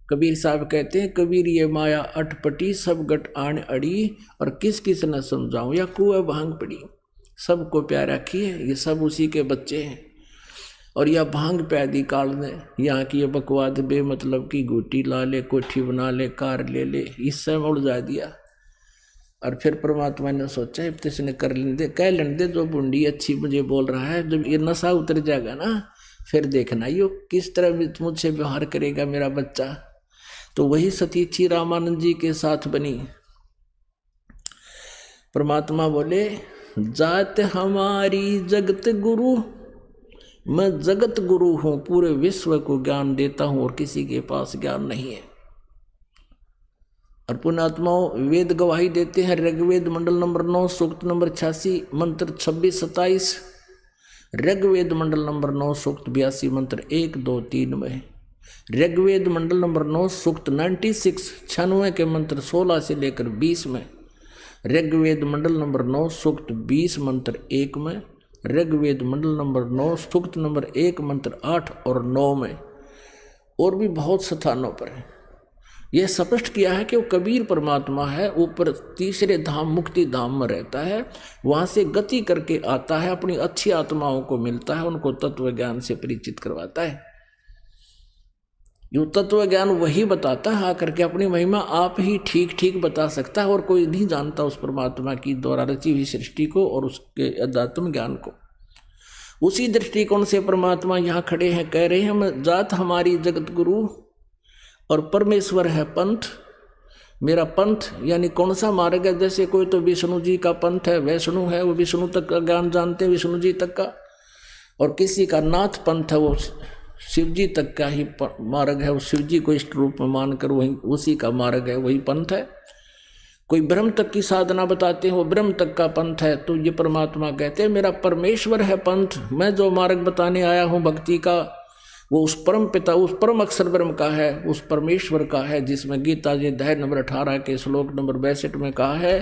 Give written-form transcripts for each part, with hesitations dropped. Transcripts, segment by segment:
कबीर साहब कहते हैं, कबीर ये माया अटपटी सब गट आन अड़ी, और किस किस न समझाऊं या कुएं भांग पड़ी। सबको प्यार रखी है, ये सब उसी के बच्चे हैं। और यह भांग पैदी काल ने यहाँ की ये बकवाद बेमतलब की गुटी ला ले, कोठी बना ले, कार ले ले, इससे उलझा दिया। और फिर परमात्मा ने सोचा अब इसने कर लेने दे, कह लेने दे, जो बुंडी अच्छी मुझे बोल रहा है, जब ये नशा उतर जाएगा ना फिर देखना यो किस तरह मुझसे व्यवहार करेगा मेरा बच्चा। तो वही सतीची रामानंद जी के साथ बनी। परमात्मा बोले, जात हमारी जगत गुरु, मैं जगत गुरु हूं, पूरे विश्व को ज्ञान देता हूं और किसी के पास ज्ञान नहीं है। और पुण्यात्माओं वेद गवाही देते हैं, ऋग्वेद मंडल नंबर 9 सूक्त नंबर 86 मंत्र 26-27, ऋग्वेद मंडल नंबर 9 सूक्त 82 मंत्र 1, 2, 3 में, ऋग्वेद मंडल नंबर 9 सूक्त 96 के मंत्र 16 से लेकर 20 में, ऋग्वेद मंडल नंबर 9 सूक्त 20 मंत्र 1 में, ऋग्वेद मंडल नंबर 9 सूक्त नंबर 1 मंत्र 8 और 9 में, और भी बहुत स्थानों पर है। यह स्पष्ट किया है कि वो कबीर परमात्मा है, ऊपर तीसरे धाम मुक्ति धाम में रहता है, वहां से गति करके आता है, अपनी अच्छी आत्माओं को मिलता है, उनको तत्व ज्ञान से परिचित करवाता है। यो तत्व ज्ञान वही बताता है आकर के, अपनी महिमा आप ही ठीक ठीक बता सकता है, और कोई नहीं जानता उस परमात्मा की द्वारा रची हुई सृष्टि को और उसके अध्यात्म ज्ञान को। उसी दृष्टिकोण से परमात्मा यहाँ खड़े हैं, कह रहे हैं, जात हमारी जगत गुरु और परमेश्वर है पंथ। मेरा पंथ यानी कौन सा मार्ग है, जैसे कोई तो विष्णु जी का पंथ है, वैष्णु है, वो विष्णु तक का ज्ञान जानते हैं, विष्णु जी तक का, और किसी का नाथ पंथ है, वो शिव जी तक का ही मार्ग है, वो शिव जी को इष्ट रूप में मानकर वही उसी का मार्ग है, वही पंथ है। कोई ब्रह्म तक की साधना बताते हैं, वो ब्रह्म तक का पंथ है। तो ये परमात्मा कहते हैं, मेरा परमेश्वर है पंथ, मैं जो मार्ग बताने आया हूँ भक्ति का, वो उस परम पिता, उस परम अक्षर ब्रह्म का है, उस परमेश्वर का है, जिसमें गीता जी अध्याय नंबर 18 के श्लोक नंबर 62 में कहा है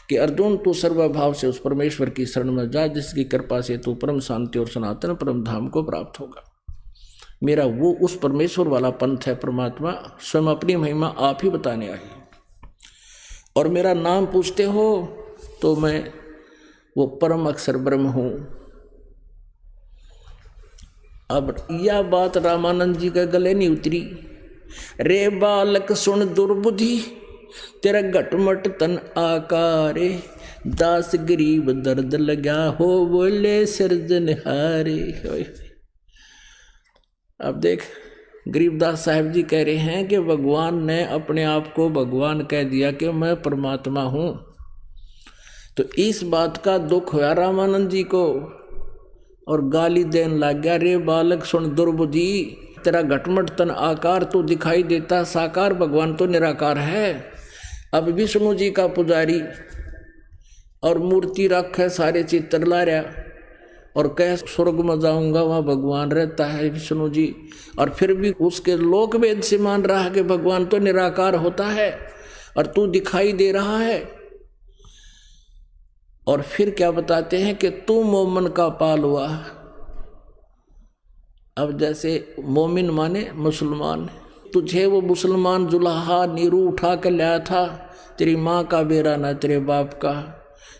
कि अर्जुन तू सर्वभाव से उस परमेश्वर की शरण में जा, जिसकी कृपा से तू परम शांति और सनातन परम धाम को प्राप्त होगा। मेरा वो उस परमेश्वर वाला पंथ है। परमात्मा स्वयं अपनी महिमा आप ही बताने आई। और मेरा नाम पूछते हो तो मैं वो परम अक्षर ब्रह्म हूँ। अब यह बात रामानंद जी के गले नहीं उतरी। रे बालक सुन दुर्बुद्धि, तेरा घटमट तन आकारे, दास गरीब दर्द लगा हो बोले सिरजनहारे। अब देख गरीबदास साहब जी कह रहे हैं कि भगवान ने अपने आप को भगवान कह दिया कि मैं परमात्मा हूँ। तो इस बात का दुख हुआ रामानंद जी को और गाली देने लग गया। रे बालक सुन दुर्बुद्धि, तेरा घटमट तन आकार तो दिखाई देता, साकार भगवान तो निराकार है। अब विष्णु जी का पुजारी और मूर्ति रख है, सारे चित्र ला रहा और कह स्वर्ग में जाऊंगा, वहाँ भगवान रहता है विष्णु जी, और फिर भी उसके लोक वेद से मान रहा है कि भगवान तो निराकार होता है और तू दिखाई दे रहा है। और फिर क्या बताते हैं कि तू मोमन का पाल हुआ। अब जैसे मोमिन माने मुसलमान, तुझे वो मुसलमान जुलाहा नीरू उठा कर लाया था, तेरी माँ का बेरा ना तेरे बाप का,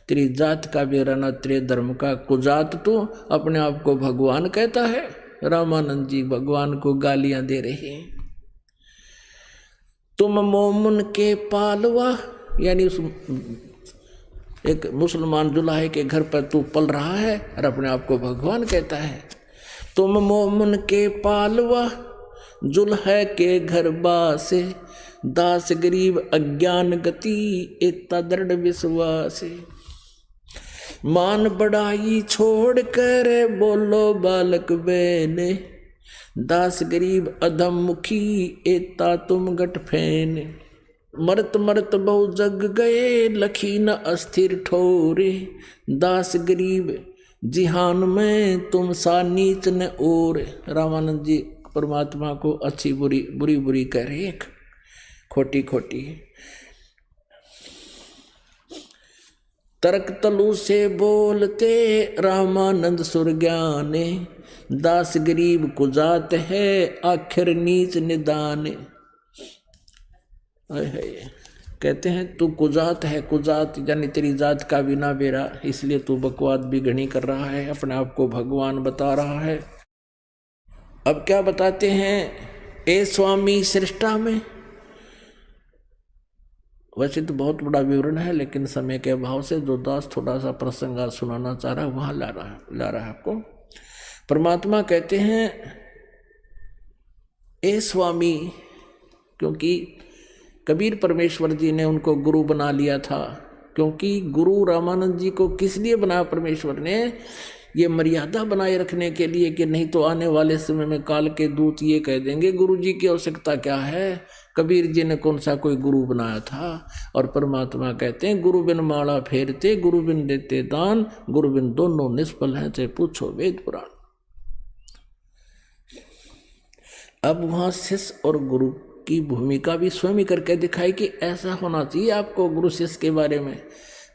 तेरी जात का बेरा ना तेरे धर्म का, कुजात तू अपने आप को भगवान कहता है। रामानंद जी भगवान को गालियां दे रहे हैं। तुम मोमन के पालवा, यानी उस एक मुसलमान जुलाहे के घर पर तू पल रहा है और अपने आप को भगवान कहता है। तुम मोमन के पालवा, जुल्हे के घर बासे, दास गरीब अज्ञान गति, एकता दृढ़ विश्वास। मान बढ़ाई छोड़ कर बोलो बालक बेने, दास गरीब अधम मुखी, एकता तुम गट फैन। मरत मरत बहु जग गए, लखी न अस्थिर ठोरे, दास गरीब जिहान में तुम सा नीच न और। रामानंद जी परमात्मा को अच्छी बुरी बुरी बुरी कह रहे, खोटी खोटी। तर्क तलु से बोलते रामानंद सुर ज्ञाने, दास गरीब कुजात है आखिर नीच निदान। कहते हैं तू कुजात है, कुजात यानी तेरी जात का बिना बेरा, इसलिए तू बकवाद भी घनी कर रहा है, अपने आप को भगवान बता रहा है। अब क्या बताते हैं, ए स्वामी सृष्टा में, वैसे तो बहुत बड़ा विवरण है, लेकिन समय के अभाव से जो दास थोड़ा सा प्रसंग आज सुनाना चाह रहा है वहां ला रहा है आपको। परमात्मा कहते हैं ए स्वामी, क्योंकि कबीर परमेश्वर जी ने उनको गुरु बना लिया था। क्योंकि गुरु रामानंद जी को किस लिए बनाया परमेश्वर ने, ये मर्यादा बनाए रखने के लिए कि नहीं तो आने वाले समय में काल के दूत ये कह देंगे गुरु जी की आवश्यकता क्या है, कबीर जी ने कौन सा कोई गुरु बनाया था। और परमात्मा कहते हैं गुरु बिन माला फेरते, गुरु बिन देते दान, गुरु बिन दोनों निष्फल हैं, चाहे पूछो वेद पुराण। अब वहां शिष्य और गुरु की भूमिका भी स्वयं ही करके दिखाई कि ऐसा होना चाहिए आपको गुरु शिष्य के बारे में।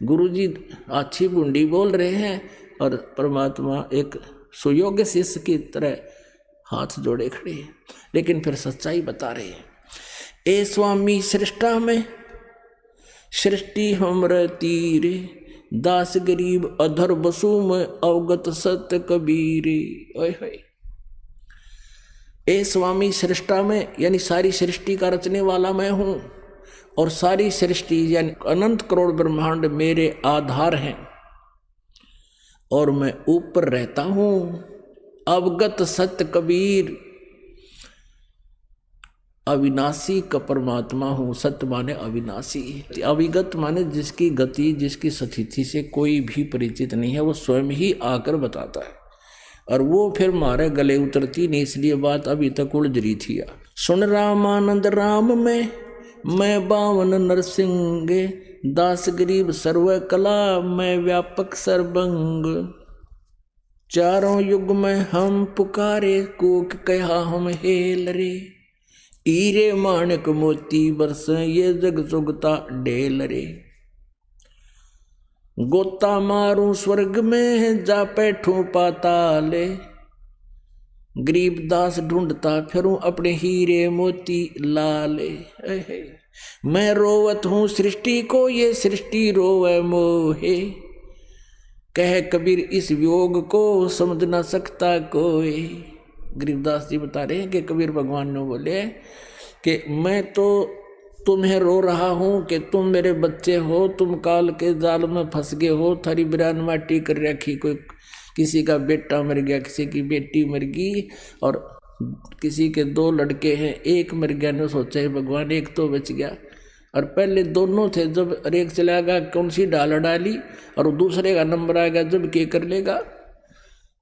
गुरु जी अच्छी बूंदी बोल रहे हैं और परमात्मा एक सुयोग्य शिष्य की तरह हाथ जोड़े खड़े हैं, लेकिन फिर सच्चाई बता रहे हैं। ए स्वामी सृष्टा में, सृष्टि हमर तीरे, दास गरीब अधर बसु में, अवगत सत्य कबीरे। ओए होए, ए स्वामी सृष्टा में यानी सारी सृष्टि का रचने वाला मैं हूं, और सारी सृष्टि यानी अनंत करोड़ ब्रह्मांड मेरे आधार हैं, और मैं ऊपर रहता हूं। अवगत सत्य कबीर, अविनाशी का परमात्मा हूं। सत्य माने अविनाशी, अविगत माने जिसकी गति जिसकी स्थिति से कोई भी परिचित नहीं है, वो स्वयं ही आकर बताता है, और वो फिर मारे गले उतरती नहीं, इसलिए बात अभी तक उलझ रही थी। सुन रामानंद राम में, मैं बावन नरसिंह, दास गरीब सर्व कला, मैं व्यापक सर्वंग। चारों युग में हम पुकारे, कोक कहा हम हेल रे, हीरे माणक मोती बरस, ये जग जुगता ढेल रे। गोता मारूं स्वर्ग में, जा बैठूं पाताले, गरीब दास ढूंढता फिरूं अपने हीरे मोती लाले। मैं रोवत हूं सृष्टि को, ये सृष्टि रोवे मोहे, कह कबीर इस वियोग को समझ ना सकता कोई। गरीबदास जी बता रहे हैं कि कबीर भगवान ने बोले कि मैं तो तुम्हें रो रहा हूं कि तुम मेरे बच्चे हो, तुम काल के जाल में फंस गए हो, थारी बिरान माटी कर रखी, कोई किसी का बेटा मर गया, किसी की बेटी मर गई, और किसी के 2 लड़के हैं, एक मर गया, ने सोचा है भगवान एक तो बच गया, और पहले दोनों थे, जब एक चला गया कौन सी डाल डाली, और दूसरे का नंबर आ गया जब के कर लेगा।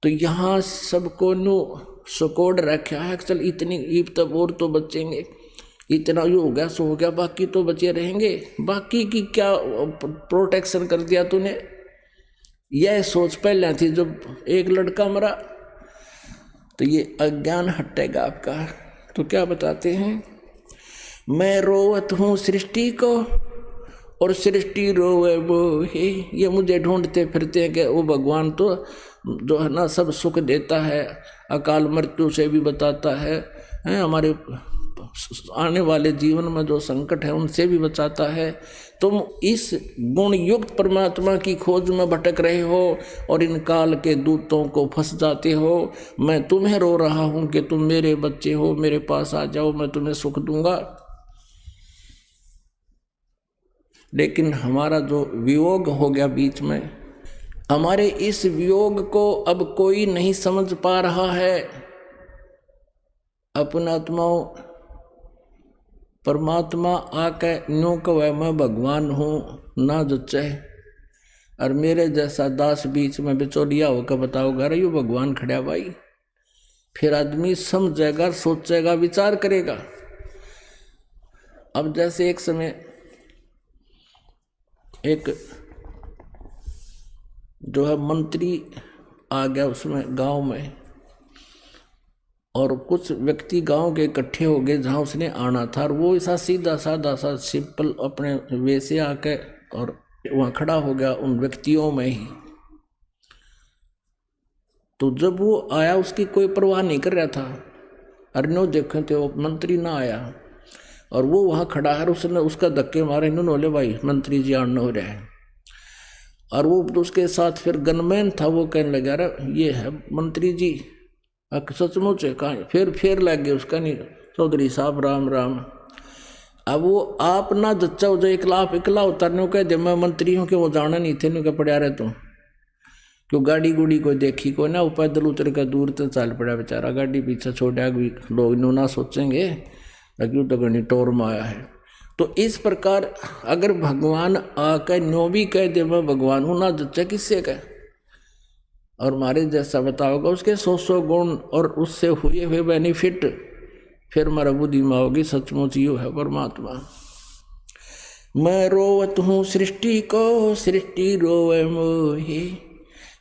तो यहाँ सबको नो सकोड़ रखा है, चल इतनी ईब तब और तो बचेंगे, इतना ये हो गया सो हो गया, बाकी तो बचे रहेंगे, बाकी की क्या प्रोटेक्शन कर दिया तूने। यह सोच पहले थी, जब एक लड़का मरा तो ये अज्ञान हटेगा आपका। तो क्या बताते हैं, मैं रोवत हूँ सृष्टि को, और सृष्टि रोवे मोहे। ये मुझे ढूंढते फिरते हैं कि वो भगवान तो जो है ना सब सुख देता है, अकाल मृत्यु से भी बताता है, हमारे आने वाले जीवन में जो संकट है उनसे भी बचाता है। तुम इस गुण युक्त परमात्मा की खोज में भटक रहे हो और इन काल के दूतों को फंस जाते हो। मैं तुम्हें रो रहा हूं कि तुम मेरे बच्चे हो, मेरे पास आ जाओ, मैं तुम्हें सुख दूंगा। लेकिन हमारा जो वियोग हो गया बीच में, हमारे इस वियोग को अब कोई नहीं समझ पा रहा है। अपना आत्माओं, परमात्मा आके न्यों कहे मैं भगवान हूँ ना जचे, और मेरे जैसा दास बीच में बिचौलिया होकर बताओगा रे यू भगवान खड़ा भाई, फिर आदमी समझेगा, सोचेगा, विचार करेगा। अब जैसे एक समय एक जो है मंत्री आ गया उसमें गांव में, और कुछ व्यक्ति गांव के इकट्ठे हो गए जहां उसने आना था, और वो ऐसा सीधा साधा सा सिंपल अपने वे से आके और वहां खड़ा हो गया उन व्यक्तियों में ही। तो जब वो आया उसकी कोई परवाह नहीं कर रहा था, अरनो देखे थे वो मंत्री ना आया, और वो वहाँ खड़ा है, उसने उसका धक्के मारे, इन्होंने बोले भाई मंत्री जी आना हो रहा है। और वो उसके साथ फिर गनमैन था, वो कहने लगा अरे ये है मंत्री जी, सचमुच है कहाँ? फिर लग गए उसका, नहीं चौधरी साहब राम राम। अब वो आप ना जच्चा हो जाए, इकला उतारने को कह दे मैं मंत्री हूँ, कि वो जाना नहीं थे, नहीं पड़ा रहे तुम क्यों गाड़ी गुड़ी कोई देखी कोई ना, वो पैदल उतर का दूर तो चल पड़ा बेचारा, गाड़ी पीछे छोड़ा भी लोग नो ना सोचेंगे क्यों तो गणी टोर में आया है। तो इस प्रकार अगर भगवान आकर नो भी कह दे मैं भगवान हूँ, ना जच्चा किससे कह, और हमारे जैसा बताओगा उसके 100 गुण और उससे हुए हुए बेनिफिट, फिर हमारा बुद्धि में होगी सचमुच यू है परमात्मा। मैं रोवत हूँ सृष्टि को, सृष्टि रोवे मोहे,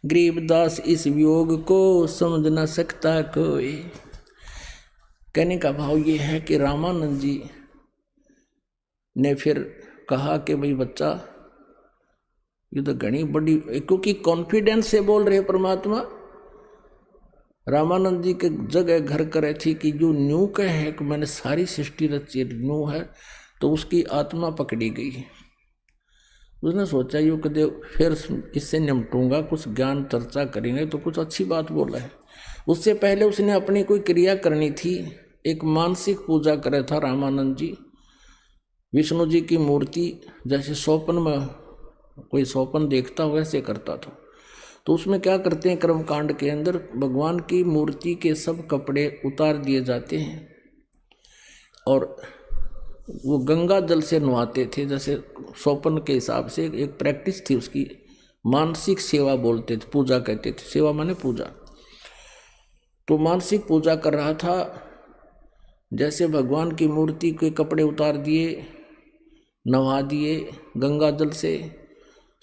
गरीबदास इस वियोग को समझ न सकता कोई। कहने का भाव ये है कि रामानंद जी ने फिर कहा कि भाई बच्चा ये तो घनी बड़ी, क्योंकि कॉन्फिडेंस से बोल रहे परमात्मा। रामानंद जी के जगह घर करे थी कि जो न्यू का है कि मैंने सारी सृष्टि रची न्यू है, तो उसकी आत्मा पकड़ी गई। उसने सोचा यू कदे फिर इससे निपटूंगा, कुछ ज्ञान चर्चा करेंगे तो कुछ अच्छी बात बोला है। उससे पहले उसने अपनी कोई क्रिया करनी थी, एक मानसिक पूजा करे था रामानंद जी। विष्णु जी की मूर्ति जैसे स्वप्न में कोई स्वप्न देखता हो वैसे करता था। तो उसमें क्या करते हैं, कर्मकांड के अंदर भगवान की मूर्ति के सब कपड़े उतार दिए जाते हैं और वो गंगा जल से नहाते थे, जैसे स्वप्न के हिसाब से एक प्रैक्टिस थी उसकी। मानसिक सेवा बोलते थे, पूजा कहते थे, सेवा माने पूजा। तो मानसिक पूजा कर रहा था, जैसे भगवान की मूर्ति के कपड़े उतार दिए, नहा दिए गंगा जल से,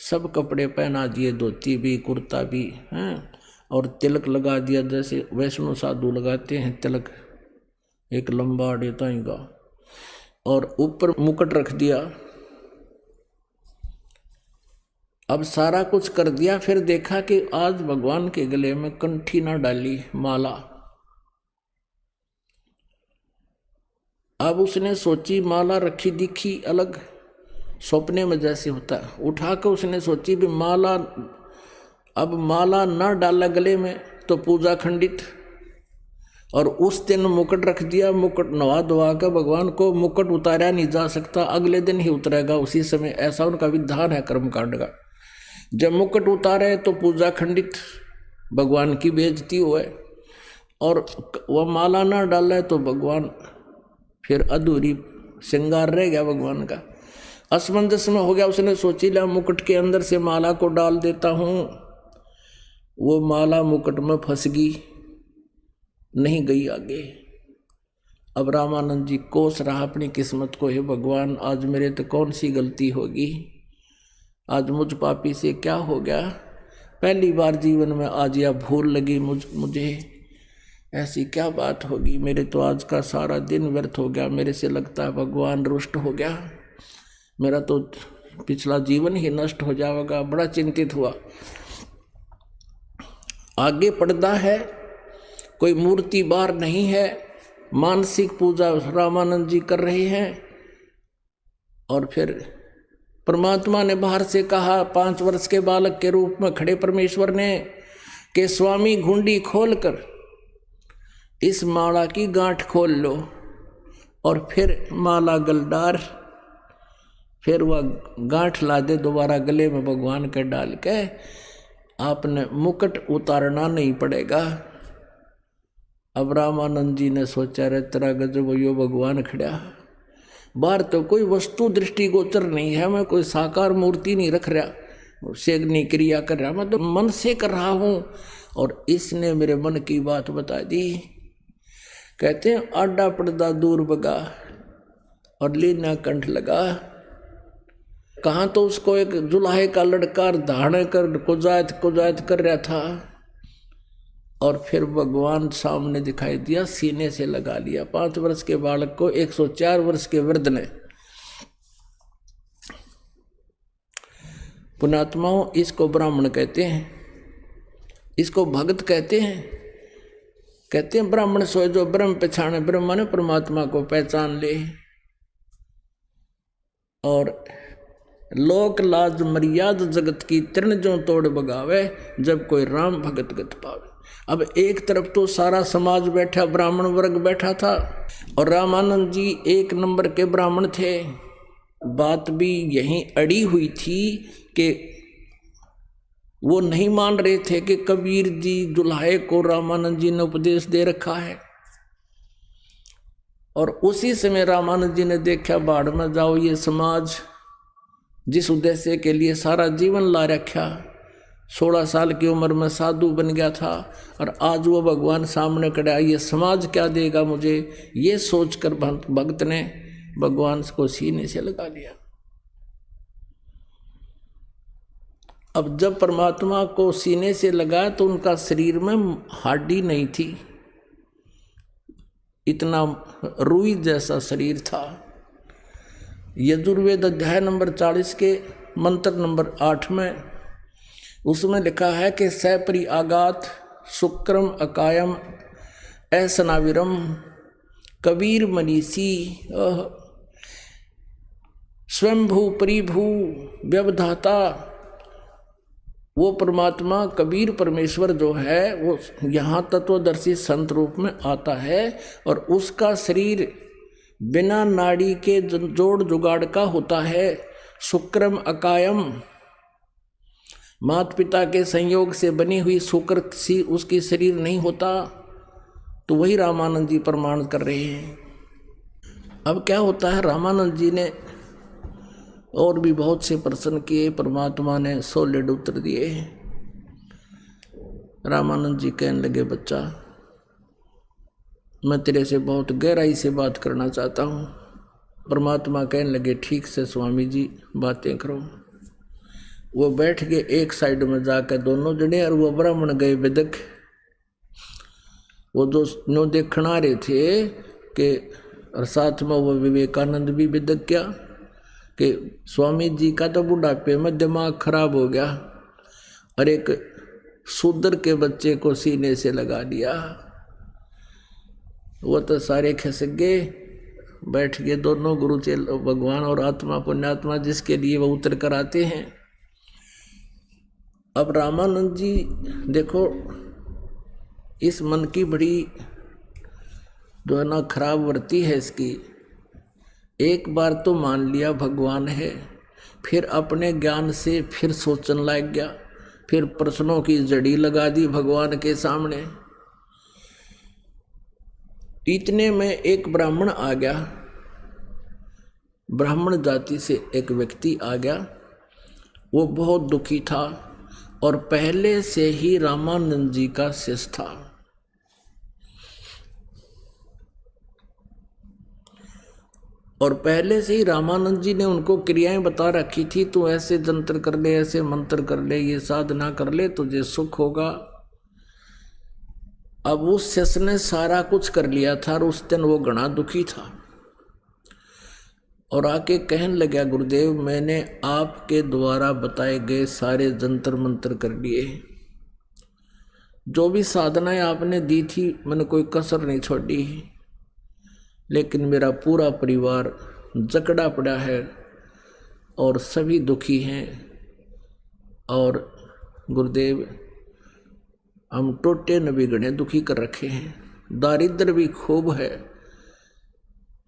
सब कपड़े पहना दिए, धोती भी कुर्ता भी हैं, और तिलक लगा दिया जैसे वैष्णो साधु लगाते हैं तिलक, एक लंबा डेताई का, और ऊपर मुकुट रख दिया। अब सारा कुछ कर दिया, फिर देखा कि आज भगवान के गले में कंठी ना डाली माला। अब उसने सोची माला रखी दिखी अलग, सपने में जैसे होता है, उठा कर उसने सोची भी माला, अब माला ना डाला गले में तो पूजा खंडित। और उस दिन मुकुट रख दिया, मुकुट नवा धोवा कर भगवान को मुकुट उतारा नहीं जा सकता, अगले दिन ही उतरेगा उसी समय, ऐसा उनका विधान है कर्मकांड का। जब मुकुट उतारे तो पूजा खंडित, भगवान की बेइज्जती हुए, और वह माला ना डाले तो भगवान फिर अधूरी श्रृंगार रह गया भगवान का। असमंजस में हो गया, उसने सोची ला मुकुट के अंदर से माला को डाल देता हूँ। वो माला मुकुट में फंस गई, नहीं गई आगे। अब रामानंद जी कोस रहा अपनी किस्मत को, हे भगवान आज मेरे तो कौन सी गलती होगी, आज मुझ पापी से क्या हो गया, पहली बार जीवन में आज यह भूल लगी मुझे, ऐसी क्या बात होगी, मेरे तो आज का सारा दिन व्यर्थ हो गया, मेरे से लगता है भगवान रुष्ट हो गया, मेरा तो पिछला जीवन ही नष्ट हो जाएगा। बड़ा चिंतित हुआ। आगे पर्दा है, कोई मूर्ति बाहर नहीं है, मानसिक पूजा रामानंद जी कर रहे हैं। और फिर परमात्मा ने बाहर से कहा, 5 वर्ष के बालक के रूप में खड़े परमेश्वर ने, कि स्वामी घुंडी खोलकर इस माला की गांठ खोल लो, और फिर माला गलडार, फिर वह गांठ ला दे दोबारा गले में भगवान के डाल के, आपने मुकुट उतारना नहीं पड़ेगा। अब रामानंद जी ने सोचा, रे तेरा गजब यो भगवान खड़ा, बाहर तो कोई वस्तु दृष्टि गोचर नहीं है, मैं कोई साकार मूर्ति नहीं रख रहा, सेगनी क्रिया कर रहा, मैं तो मन से कर रहा हूँ। और इसने मेरे मन की बात बता दी। कहते हैं आडा पर्दा दूर भगा और लीना कंठ लगा। कहाँ तो उसको एक जुलाहे का लड़का धारण कर कुजायत कर रहा था, और फिर भगवान सामने दिखाई दिया, सीने से लगा लिया। 5 वर्ष के बालक को 104 वर्ष के वृद्ध ने। पुण्यात्माओं, इसको ब्राह्मण कहते हैं, इसको भगत कहते हैं। कहते हैं ब्राह्मण सोए जो ब्रह्म पहचाने, ब्रह्म ने परमात्मा को पहचान ले। और लोक लाज मर्याद जगत की तृण जो तोड़ बगावे, जब कोई राम भगत गत पावे। अब एक तरफ तो सारा समाज बैठा, ब्राह्मण वर्ग बैठा था, और रामानंद जी एक नंबर के ब्राह्मण थे। बात भी यहीं अड़ी हुई थी कि वो नहीं मान रहे थे कि कबीर जी दुल्हाए को रामानंद जी ने उपदेश दे रखा है। और उसी समय रामानंद जी ने देखा, बाढ़ में जाओ, ये समाज जिस उद्देश्य के लिए सारा जीवन ला रखा, 16 साल की उम्र में साधु बन गया था, और आज वो भगवान सामने खड़ा, ये समाज क्या देगा मुझे, ये सोचकर भक्त ने भगवान को सीने से लगा लिया। अब जब परमात्मा को सीने से लगाया तो उनका शरीर में हड्डी नहीं थी, इतना रुई जैसा शरीर था। यजुर्वेद अध्याय नंबर 40 के मंत्र नंबर 8 में उसमें लिखा है कि सपरि आगात शुक्रम अकायम असनाविरम कबीर मनीषी स्वयंभू परिभू व्यवधाता। वो परमात्मा कबीर परमेश्वर जो है वो यहाँ तत्वदर्शी संत रूप में आता है, और उसका शरीर बिना नाड़ी के जोड़ जुगाड़ का होता है। शुक्रम अकायम, माता पिता के संयोग से बनी हुई शुक्र सी उसकी शरीर नहीं होता। तो वही रामानंद जी प्रमाण कर रहे हैं। अब क्या होता है, रामानंद जी ने और भी बहुत से प्रश्न किए, परमात्मा ने सॉलिड उत्तर दिए। रामानंद जी कहने लगे, बच्चा मैं तेरे से बहुत गहराई से बात करना चाहता हूँ। परमात्मा कहने लगे, ठीक से स्वामी जी बातें करो। वो बैठ गए एक साइड में जाकर दोनों जने, और वो ब्राह्मण गए विदक। वो जो देखना रहे थे कि, और साथ में वो विवेकानंद भी विदक क्या कि स्वामी जी का तो बुढ़ापे में दिमाग खराब हो गया, और एक शूद्र के बच्चे को सीने से लगा दिया। वो तो सारे खिसक गए, बैठ गए दोनों गुरु चेल, भगवान और आत्मा पुण्यात्मा जिसके लिए वो उतर कर आते हैं। अब रामानंद जी देखो, इस मन की बड़ी जो है ना खराब वृत्ति है इसकी। एक बार तो मान लिया भगवान है, फिर अपने ज्ञान से फिर सोचने लग गया, फिर प्रश्नों की जड़ी लगा दी भगवान के सामने। इतने में एक ब्राह्मण आ गया, ब्राह्मण जाति से एक व्यक्ति आ गया। वो बहुत दुखी था और पहले से ही रामानंद जी का शिष्य था। और पहले से ही रामानंद जी ने उनको क्रियाएं बता रखी थी, तो ऐसे जंतर कर ले, ऐसे मंत्र कर ले, ये साधना कर ले, तुझे सुख होगा। अब उस शिष्य ने सारा कुछ कर लिया था, और उस दिन वो घना दुखी था और आके कहने लगा, गुरुदेव मैंने आपके द्वारा बताए गए सारे जंतर मंत्र कर लिए, जो भी साधनाएं आपने दी थी मैंने कोई कसर नहीं छोड़ी, लेकिन मेरा पूरा परिवार जकड़ा पड़ा है और सभी दुखी हैं। और गुरुदेव हम टोटे न भी गणे दुखी कर रखे हैं, दारिद्र भी खूब है,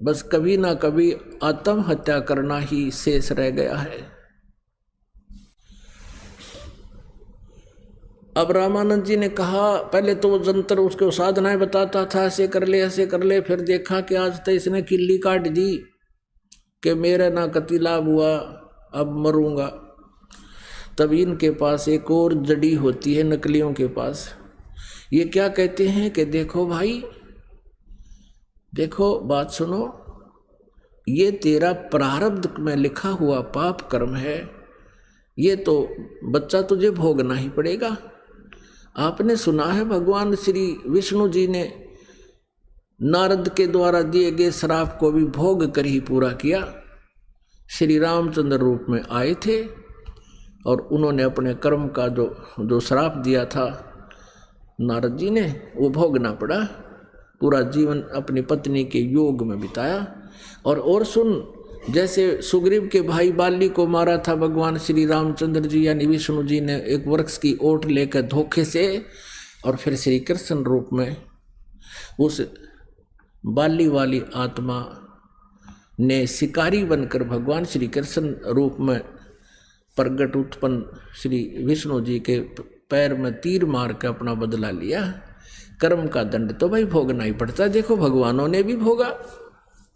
बस कभी ना कभी आत्महत्या करना ही शेष रह गया है। अब रामानंद जी ने कहा, पहले तो वो जंतर उसको साधनाएं बताता था, ऐसे कर ले ऐसे कर ले, फिर देखा कि आज तो इसने किल्ली काट दी कि मेरा ना कति लाभ हुआ, अब मरूंगा। तब इनके पास एक और जड़ी होती है नकलियों के पास, ये क्या कहते हैं कि देखो भाई, देखो बात सुनो, ये तेरा प्रारब्ध में लिखा हुआ पाप कर्म है, ये तो बच्चा तुझे भोगना ही पड़ेगा। आपने सुना है भगवान श्री विष्णु जी ने नारद के द्वारा दिए गए श्राप को भी भोग कर ही पूरा किया। श्री रामचंद्र रूप में आए थे और उन्होंने अपने कर्म का जो श्राप दिया था नारद जी ने, वो भोगना पड़ा। पूरा जीवन अपनी पत्नी के योग में बिताया। और सुन, जैसे सुग्रीव के भाई बाली को मारा था भगवान श्री रामचंद्र जी यानी विष्णु जी ने एक वृक्ष की ओट लेकर धोखे से, और फिर श्री कृष्ण रूप में उस बाली वाली आत्मा ने शिकारी बनकर भगवान श्री कृष्ण रूप में प्रगट उत्पन्न श्री विष्णु जी के पैर में तीर मार के अपना बदला लिया। कर्म का दंड तो भाई भोगना ही पड़ता है, देखो भगवानों ने भी भोगा।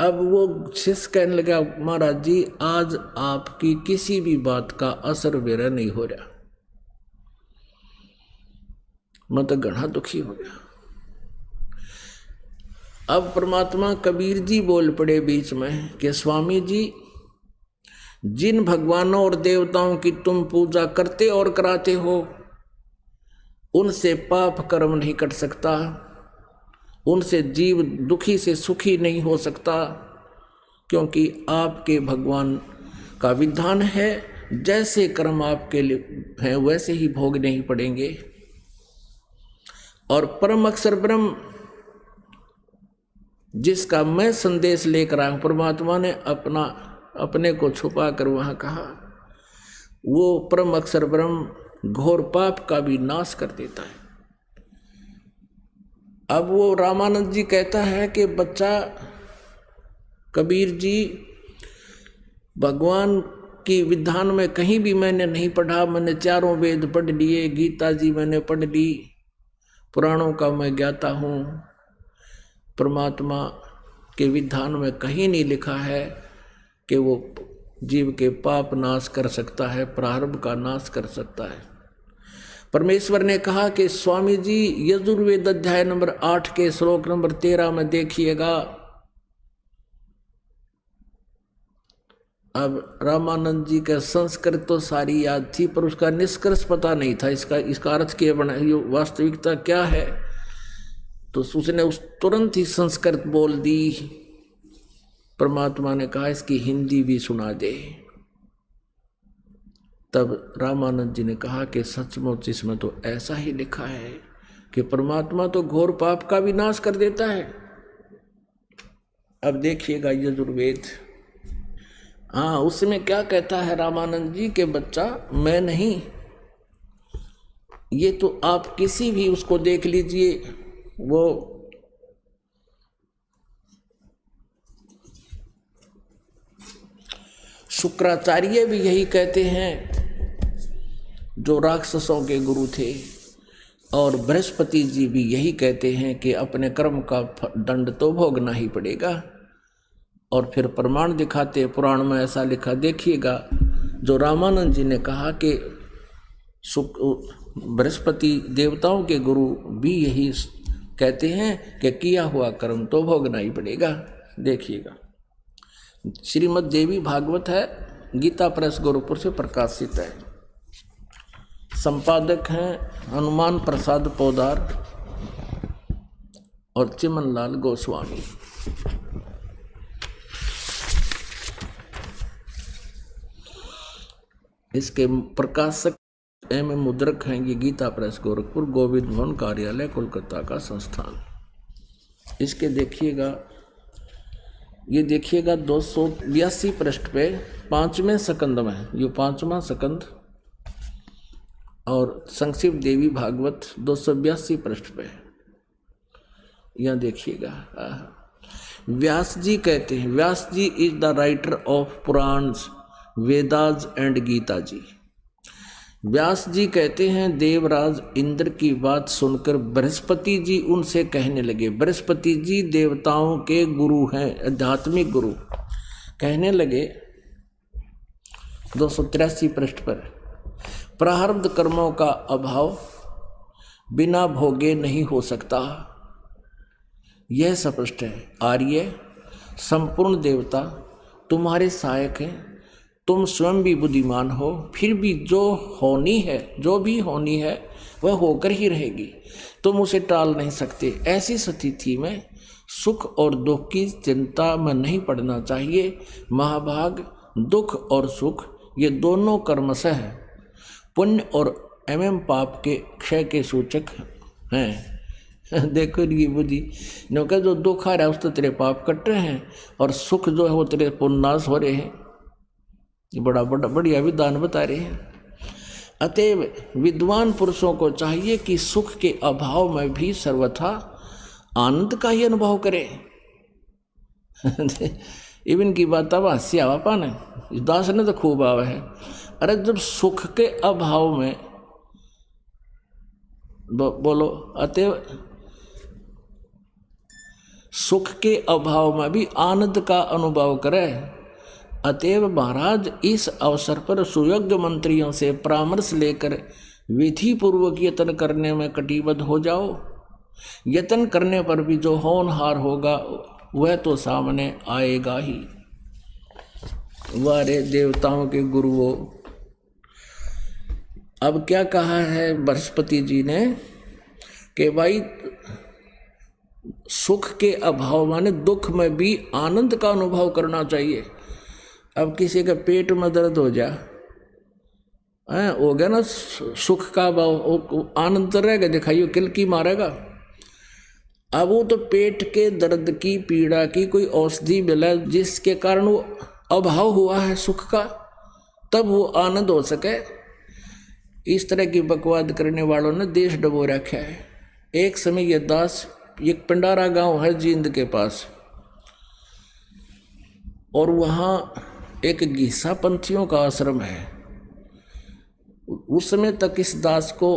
अब वो शिष्य कहने लगा महाराज जी आज आपकी किसी भी बात का असर मेरा नहीं हो रहा, मैं तो घना दुखी हो गया। अब परमात्मा कबीर जी बोल पड़े बीच में कि स्वामी जी जिन भगवानों और देवताओं की तुम पूजा करते और कराते हो उनसे पाप कर्म नहीं कट सकता, उनसे जीव दुखी से सुखी नहीं हो सकता, क्योंकि आपके भगवान का विधान है जैसे कर्म आपके लिए हैं वैसे ही भोगने ही पड़ेंगे। और परम अक्षर ब्रह्म जिसका मैं संदेश लेकर आया हूं, परमात्मा ने अपने को छुपा कर वहां कहा, वो परम अक्षर ब्रह्म घोर पाप का भी नाश कर देता है। अब वो रामानंद जी कहता है कि बच्चा कबीर जी भगवान की विधान में कहीं भी मैंने नहीं पढ़ा, मैंने चारों वेद पढ़ लिए, गीता जी मैंने पढ़ ली, पुराणों का मैं ज्ञाता हूँ, परमात्मा के विधान में कहीं नहीं लिखा है कि वो जीव के पाप नाश कर सकता है, प्रारब्ध का नाश कर सकता है। परमेश्वर ने कहा कि स्वामी जी यजुर्वेद अध्याय नंबर 8 के श्लोक नंबर 13 में देखिएगा। अब रामानंद जी का संस्कृत तो सारी याद थी पर उसका निष्कर्ष पता नहीं था, इसका अर्थ क्या बना, वास्तविकता क्या है, तो उसने तुरंत ही संस्कृत बोल दी। परमात्मा ने कहा इसकी हिंदी भी सुना दे। तब रामानंद जी ने कहा कि सचमुच इसमें तो ऐसा ही लिखा है कि परमात्मा तो घोर पाप का भी नाश कर देता है। अब देखिएगा यजुर्वेद, हाँ उसमें क्या कहता है रामानंद जी के बच्चा मैं नहीं, ये तो आप किसी भी उसको देख लीजिए, वो शुक्राचार्य भी यही कहते हैं जो राक्षसों के गुरु थे, और बृहस्पति जी भी यही कहते हैं कि अपने कर्म का दंड तो भोगना ही पड़ेगा। और फिर प्रमाण दिखाते पुराण में ऐसा लिखा, देखिएगा जो रामानंद जी ने कहा कि बृहस्पति देवताओं के गुरु भी यही कहते हैं कि किया हुआ कर्म तो भोगना ही पड़ेगा। देखिएगा श्रीमद् देवी भागवत है, गीता प्रेस गोरखपुर से प्रकाशित है, संपादक हैं हनुमान प्रसाद पोदार और चिमनलाल गोस्वामी। इसके प्रकाशक एवं मुद्रक हैं ये गीता प्रेस गोरखपुर, गोविंद भवन कार्यालय कोलकाता का संस्थान। इसके देखिएगा, ये देखिएगा 282 पृष्ठ पे 5वें सकंद में, ये 5वां सकंद, और संक्षिप्त देवी भागवत 282 पृष्ठ पे, यहाँ देखिएगा। व्यास जी कहते हैं, Vyas ji is the writer of Puranas, Vedas and Gita ji. Vyas ji कहते हैं देवराज इंद्र की बात सुनकर बृहस्पति जी उनसे कहने लगे, बृहस्पति जी देवताओं के गुरु हैं, आध्यात्मिक गुरु, कहने लगे 283 पृष्ठ पर, प्रारब्ध कर्मों का अभाव बिना भोगे नहीं हो सकता, यह स्पष्ट है। आर्य संपूर्ण देवता तुम्हारे सहायक हैं, तुम स्वयं भी बुद्धिमान हो, फिर भी जो भी होनी है वह होकर ही रहेगी, तुम उसे टाल नहीं सकते। ऐसी स्थिति में सुख और दुख की चिंता में नहीं पड़ना चाहिए। महाभाग दुख और सुख ये दोनों कर्मशः पुण्य और एवं पाप के क्षय के सूचक हैं। देखो इनकी बुद्धि ने कहा जो दुख आ रहा है उस तो तेरे पाप कट रहे हैं और सुख जो है वो तेरे पुण्यनाश हो रहे हैं। ये बड़ा बड़ा बढ़िया विधान बता रहे हैं। अतएव विद्वान पुरुषों को चाहिए कि सुख के अभाव में भी सर्वथा आनंद का ही अनुभव करें। इवन की बात अब हंसी आवा पाने दास ने तो खूब आवा है। अरे जब सुख के अभाव में बोलो, अतएव सुख के अभाव में भी आनंद का अनुभव करे। अतएव महाराज इस अवसर पर सुयोग्य मंत्रियों से परामर्श लेकर विधि पूर्वक यत्न करने में कटिबद्ध हो जाओ। यत्न करने पर भी जो होनहार होगा वह तो सामने आएगा ही। वारे देवताओं के गुरुओं, अब क्या कहा है बृहस्पति जी ने कि भाई सुख के अभाव माने दुख में भी आनंद का अनुभव करना चाहिए। अब किसी का पेट में दर्द हो जा हो गया ना, सुख का अभाव, आनंद रहेगा, दिखाइयो किलकी मारेगा। अब वो तो पेट के दर्द की पीड़ा की कोई औषधि मिला जिसके कारण वो अभाव हुआ है सुख का, तब वो आनंद हो सके। इस तरह की बकवाद करने वालों ने देश डबो रखा है। एक समय ये दास, एक पिंडारा गांव है जींद के पास, और वहाँ एक गीसा पंथियों का आश्रम है। उस समय तक इस दास को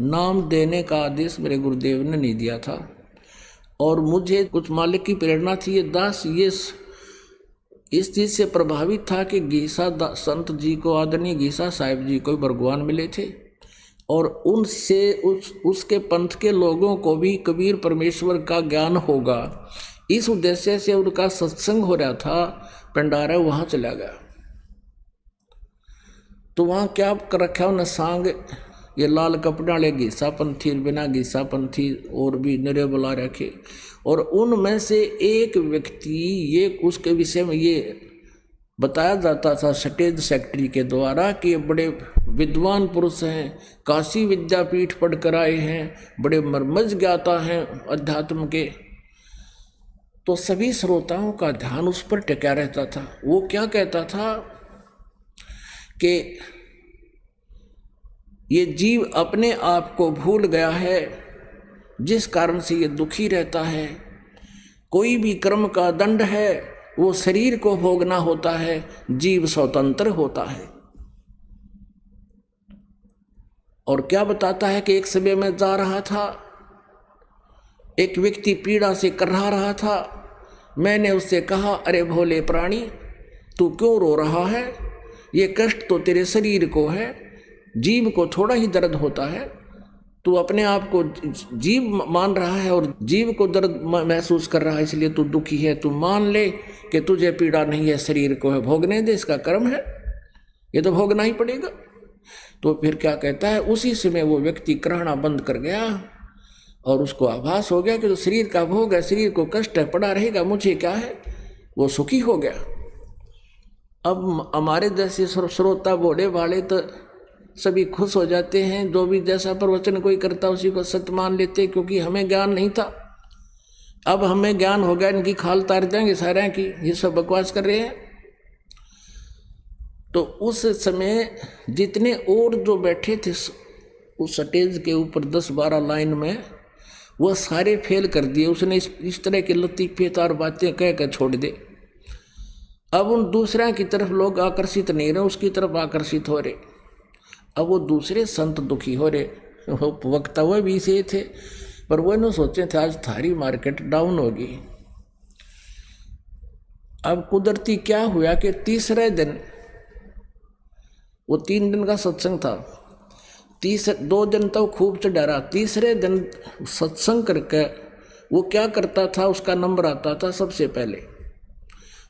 नाम देने का आदेश मेरे गुरुदेव ने नहीं दिया था, और मुझे कुछ मालिक की प्रेरणा थी। ये दास ये इस चीज़ से प्रभावित था कि गीसा संत जी को, आदरणीय गीसा साहिब जी को भगवान मिले थे, और उनसे उसके पंथ के लोगों को भी कबीर परमेश्वर का ज्ञान होगा, इस उद्देश्य से उनका सत्संग हो रहा था। पिंडारा वहाँ चला गया तो वहाँ क्या कर रखा उन्हें सांग, ये लाल कपड़े वाले गीसा पंथी, बिना गीसा पंथी और भी निरे बुला रखे। और उनमें से एक व्यक्ति, ये उसके विषय में ये बताया जाता था स्टेज सेक्रेटरी के द्वारा कि ये बड़े विद्वान पुरुष हैं, काशी विद्यापीठ पढ़कर आए हैं, बड़े मर्मज्ञ ज्ञाता हैं अध्यात्म के। तो सभी श्रोताओं का ध्यान उस पर टिका रहता था। वो क्या कहता था कि ये जीव अपने आप को भूल गया है, जिस कारण से ये दुखी रहता है। कोई भी कर्म का दंड है वो शरीर को भोगना होता है, जीव स्वतंत्र होता है। और क्या बताता है कि एक समय में जा रहा था, एक व्यक्ति पीड़ा से करहा रहा था। मैंने उससे कहा, अरे भोले प्राणी, तू क्यों रो रहा है? ये कष्ट तो तेरे शरीर को है, जीव को थोड़ा ही दर्द होता है। तू अपने आप को जीव मान रहा है और जीव को दर्द महसूस कर रहा है, इसलिए तू दुखी है। तू मान ले कि तुझे पीड़ा नहीं है, शरीर को है, भोगने दे, इसका कर्म है, ये तो भोगना ही पड़ेगा। तो फिर क्या कहता है, उसी समय वो व्यक्ति कराहना बंद कर गया और उसको आभास हो गया कि तो शरीर का भोग है, शरीर को कष्ट है, पड़ा रहेगा, मुझे क्या है। वो सुखी हो गया। अब हमारे जैसे श्रोता बोले वाले तो सभी खुश हो जाते हैं, जो भी जैसा प्रवचन कोई करता उसी को सत्य मान लेते, क्योंकि हमें ज्ञान नहीं था। अब हमें ज्ञान हो गया, इनकी खाल तार देंगे सारे की, ये सब बकवास कर रहे हैं। तो उस समय जितने और जो बैठे थे उस स्टेज के ऊपर 10-12 लाइन में, वो सारे फेल कर दिए। उसने इस तरह के लतीफे तार बातें कह कर छोड़ दे। अब उन दूसरे की तरफ लोग आकर्षित नहीं रहे, उसकी तरफ आकर्षित हो रहे। अब वो दूसरे संत दुखी हो रहे। वक्ता हुए भी से थे, पर वो न सोचे थे आज थारी मार्केट डाउन होगी। अब कुदरती क्या हुआ कि तीसरे दिन, वो 3 दिन का सत्संग था, 2 दिन तो खूब चढ़ा रहा। तीसरे दिन सत्संग करके वो क्या करता था, उसका नंबर आता था सबसे पहले।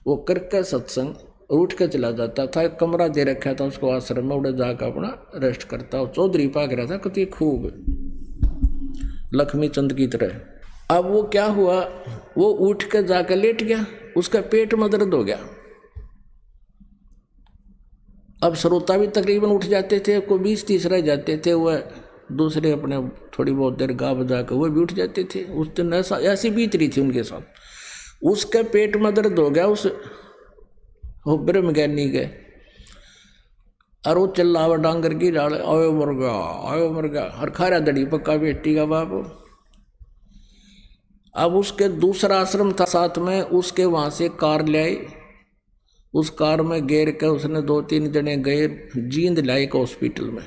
वो करके सत्संग उठ के चला जाता था। एक कमरा दे रखा था उसको आश्रम में, उड़े जाकर अपना रेस्ट करता। वो चौधरी पाक रहा था कति खूब लक्ष्मी चंद की तरह। अब वो क्या हुआ, वो उठ के जाकर लेट गया, उसका पेट में दर्द हो गया। अब श्रोता भी तकरीबन उठ जाते थे, कोई 20-30 रह जाते थे। वह दूसरे अपने थोड़ी बहुत देर गा बजा कर वो भी उठ जाते थे। उस दिन ऐसी बीत रही थी उनके साथ। उसके पेट में दर्द हो गया उस ब्रह्म ज्ञानी के, और वो चिल्लावा डांगर की डाल, आयो मर गया, आयो मर गया, और खारा दड़ी पक्का बेटी का बाप। अब उसके दूसरा आश्रम था साथ में, उसके वहां से कार ले आई। उस कार में घेर के उसने 2-3 जने गए, जींद लाई के हॉस्पिटल में।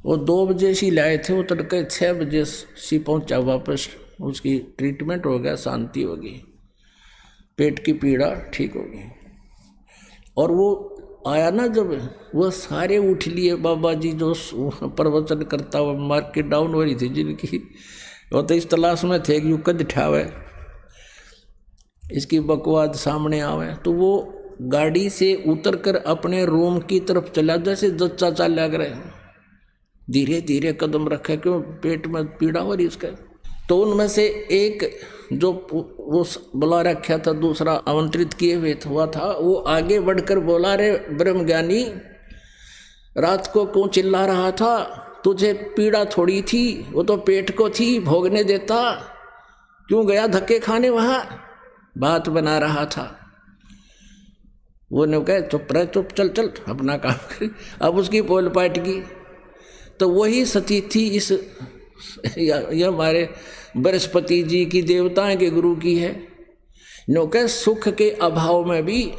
वो 2 बजे से लाए थे, वो तड़के 6 बजे से पहुंचा वापस। उसकी ट्रीटमेंट हो गया, शांति हो गई, पेट की पीड़ा ठीक हो गई। और वो आया ना जब, वो सारे उठ लिए बाबा जी जो प्रवचन करता हुआ, मार्केट डाउन हो रही थी जिनकी, वो तो इस तलाश में थे कि कद ठावे इसकी बकवाद सामने आवे। तो वो गाड़ी से उतरकर अपने रूम की तरफ चला, जैसे जच्चा चाला करे, धीरे धीरे कदम रखे, क्यों पेट में पीड़ा हो रही उसका। तो उनमें से एक जो वो बुला रखा था, दूसरा आमंत्रित किए हुए हुआ था, वो आगे बढ़कर बोला, रे ब्रह्म ज्ञानी, रात को क्यों चिल्ला रहा था? तुझे पीड़ा थोड़ी थी, वो तो पेट को थी, भोगने देता, क्यों गया धक्के खाने वहां? बात बना रहा था। वो ने कहा चुप रह, चुप, चल चल अपना काम कर। अब उसकी पोल पाट की। तो वही सती थी इस यह हमारे बृहस्पति जी की, देवताएं के गुरु की है। नो कह सुख के अभाव में भी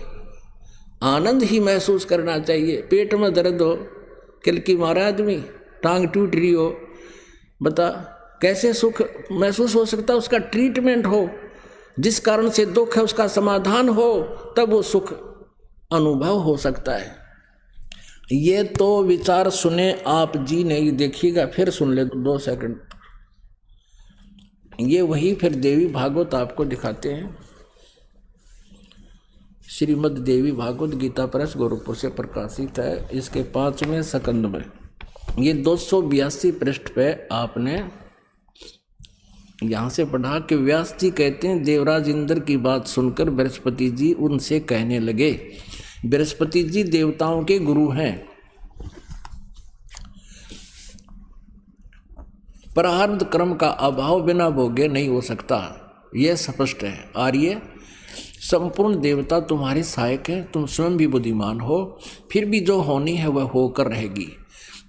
आनंद ही महसूस करना चाहिए। पेट में दर्द हो, किलकी मारा आदमी, टांग टूट रही हो, बता कैसे सुख महसूस हो सकता? उसका ट्रीटमेंट हो, जिस कारण से दुख है उसका समाधान हो, तब वो सुख अनुभव हो सकता है। ये तो विचार सुने आप जी नहीं, देखिएगा, फिर सुन ले 2 सेकंड। ये वही फिर देवी भागवत आपको दिखाते हैं। श्रीमद् देवी भागवत गीता प्रेस गोरखपुर से प्रकाशित है। इसके 5वें स्कंद में ये 282 पृष्ठ पे आपने यहाँ से पढ़ा कि व्यास जी कहते हैं, देवराज इंद्र की बात सुनकर बृहस्पति जी उनसे कहने लगे। बृहस्पति जी देवताओं के गुरु हैं। प्रारब्ध कर्म का अभाव बिना भोगे नहीं हो सकता, यह स्पष्ट है। आर्य, संपूर्ण देवता तुम्हारे सहायक हैं, तुम स्वयं भी बुद्धिमान हो, फिर भी जो होनी है वह होकर रहेगी,